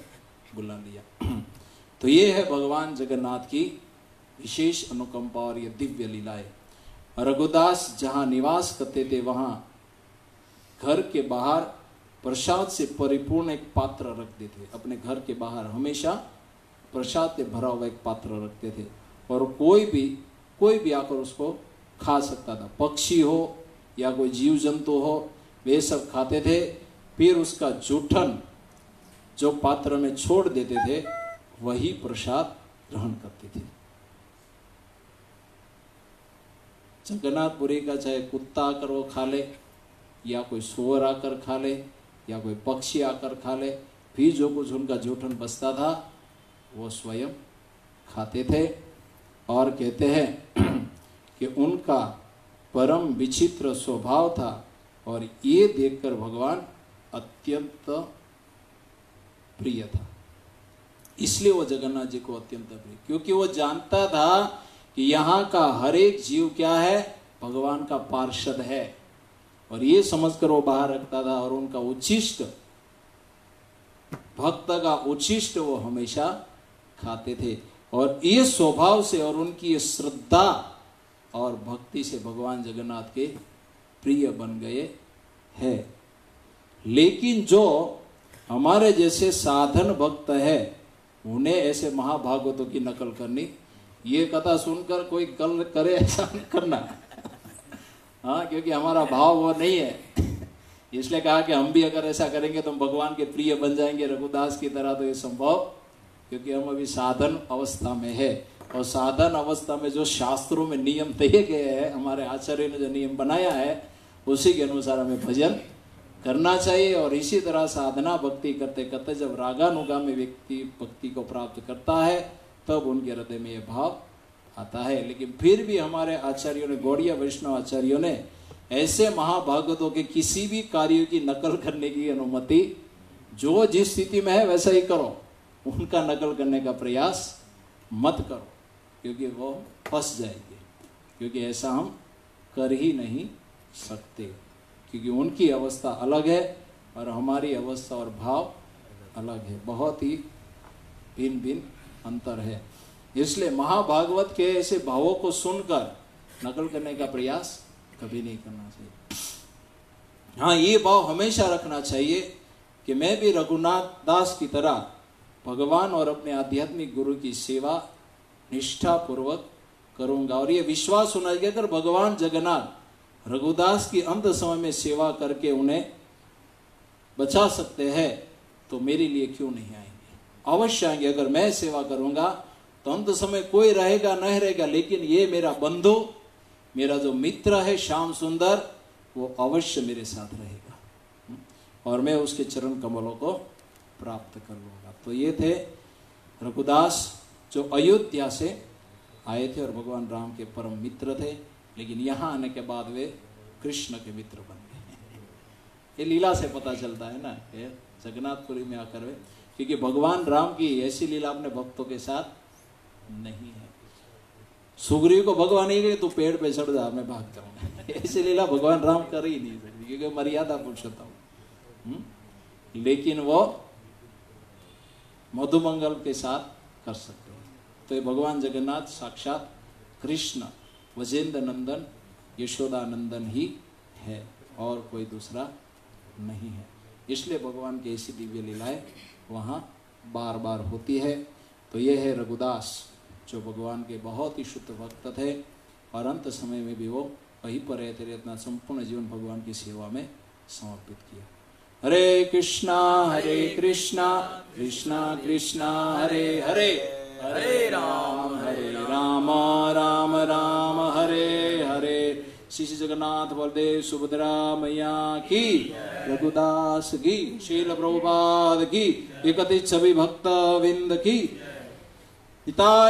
बुला लिया। तो ये है भगवान जगन्नाथ की विशेष अनुकंपा और ये दिव्य लीलाएं। रघुदास जहां निवास करते थे वहां घर के बाहर प्रसाद से परिपूर्ण एक पात्र रखते थे। अपने घर के बाहर हमेशा प्रसाद से भरा हुआ एक पात्र रखते थे, और कोई भी आकर उसको खा सकता था, पक्षी हो या कोई जीव जंतु हो, वे सब खाते थे। फिर उसका जूठन जो पात्र में छोड़ देते थे वही प्रसाद ग्रहण करते थे। जगन्नाथपुरी का चाहे कुत्ता आकर वो खा ले, या कोई सुअर आकर खा ले, या कोई पक्षी आकर खा ले, फिर जो कुछ उनका जूठन बचता था वो स्वयं खाते थे। और कहते हैं कि उनका परम विचित्र स्वभाव था और ये देखकर भगवान अत्यंत प्रिय था। इसलिए वो जगन्नाथ जी को अत्यंत प्रिय, क्योंकि वो जानता था कि यहाँ का हर एक जीव क्या है, भगवान का पार्षद है, और ये समझकर वो बाहर रखता था। और उनका उच्छिष्ट, भक्त का उच्छिष्ट वो हमेशा खाते थे। और ये स्वभाव से और उनकी श्रद्धा और भक्ति से भगवान जगन्नाथ के प्रिय बन गए हैं। लेकिन जो हमारे जैसे साधन भक्त है, उन्हें ऐसे महाभागवतों की नकल करनी, ये कथा सुनकर कोई कल करे ऐसा नहीं करना। हाँ, क्योंकि हमारा भाव वो नहीं है। इसलिए कहा कि हम भी अगर ऐसा करेंगे तो हम भगवान के प्रिय बन जाएंगे रघुदास की तरह, तो ये संभव, क्योंकि हम अभी साधन अवस्था में है। और साधन अवस्था में जो शास्त्रों में नियम दिए गए हैं, हमारे आचार्य ने जो नियम बनाया है, उसी के अनुसार हमें भजन करना चाहिए। और इसी तरह साधना भक्ति करते करते जब रागानुगामी व्यक्ति भक्ति को प्राप्त करता है, तब उनके हृदय में यह भाव आता है। लेकिन फिर भी हमारे आचार्यों ने, गौड़ीय वैष्णव आचार्यों ने, ऐसे महाभागवतों के किसी भी कार्यों की नकल करने की अनुमति, जो जिस स्थिति में है वैसा ही करो, उनका नकल करने का प्रयास मत करो, क्योंकि वो फंस जाएंगे। क्योंकि ऐसा हम कर ही नहीं सकते, क्योंकि उनकी अवस्था अलग है और हमारी अवस्था और भाव अलग है, बहुत ही भिन्न भिन्न अंतर है। इसलिए महाभागवत के ऐसे भावों को सुनकर नकल करने का प्रयास कभी नहीं करना चाहिए। हाँ, ये भाव हमेशा रखना चाहिए कि मैं भी रघुनाथ दास की तरह भगवान और अपने आध्यात्मिक गुरु की सेवा निष्ठा पूर्वक करूंगा। और ये विश्वास होना चाहिए, अगर भगवान जगन्नाथ रघुदास की अंत समय में सेवा करके उन्हें बचा सकते हैं, तो मेरे लिए क्यों नहीं आएंगे? अवश्य आएंगे। अगर मैं सेवा करूंगा तो अंत समय कोई रहेगा नहीं रहेगा, लेकिन ये मेरा बंधु, मेरा जो मित्र है श्याम सुंदर, वो अवश्य मेरे साथ रहेगा और मैं उसके चरण कमलों को प्राप्त कर लूंगा। तो ये थे रघुदास, जो अयोध्या से आए थे और भगवान राम के परम मित्र थे, लेकिन यहाँ आने के बाद वे कृष्ण के मित्र बन गए। ये लीला से पता चलता है ना, ये जगन्नाथपुरी में आकर वे, क्योंकि भगवान राम की ऐसी लीला अपने भक्तों के साथ नहीं है। सुग्रीव को भगवान ही गए तू पेड़ पे चढ़ जा, मैं भाग जाऊंगा, ऐसी लीला भगवान राम कर ही नहीं सकती, क्योंकि मर्यादा पुरुषोत्तम। लेकिन वो मधुमंगल के साथ कर सकते हैं। तो ये भगवान जगन्नाथ साक्षात कृष्ण वजेंद्र नंदन यशोदा नंदन ही है और कोई दूसरा नहीं है। इसलिए भगवान की ऐसी दिव्य लीलाएं वहाँ बार बार होती है। तो ये है रघुदास, जो भगवान के बहुत ही शुद्ध भक्त थे और अंत समय में भी वो वहीं पर रहते रहे, अपना संपूर्ण जीवन भगवान की सेवा में समर्पित किया। हरे कृष्णा कृष्णा कृष्णा हरे हरे, हरे राम राम राम हरे हरे। श्री जगन्नाथ बलदेव सुभद्रा मैया की, रघुदास की, शील प्रभुपाद की, एकत्रित सभी भक्त विंद की। पिता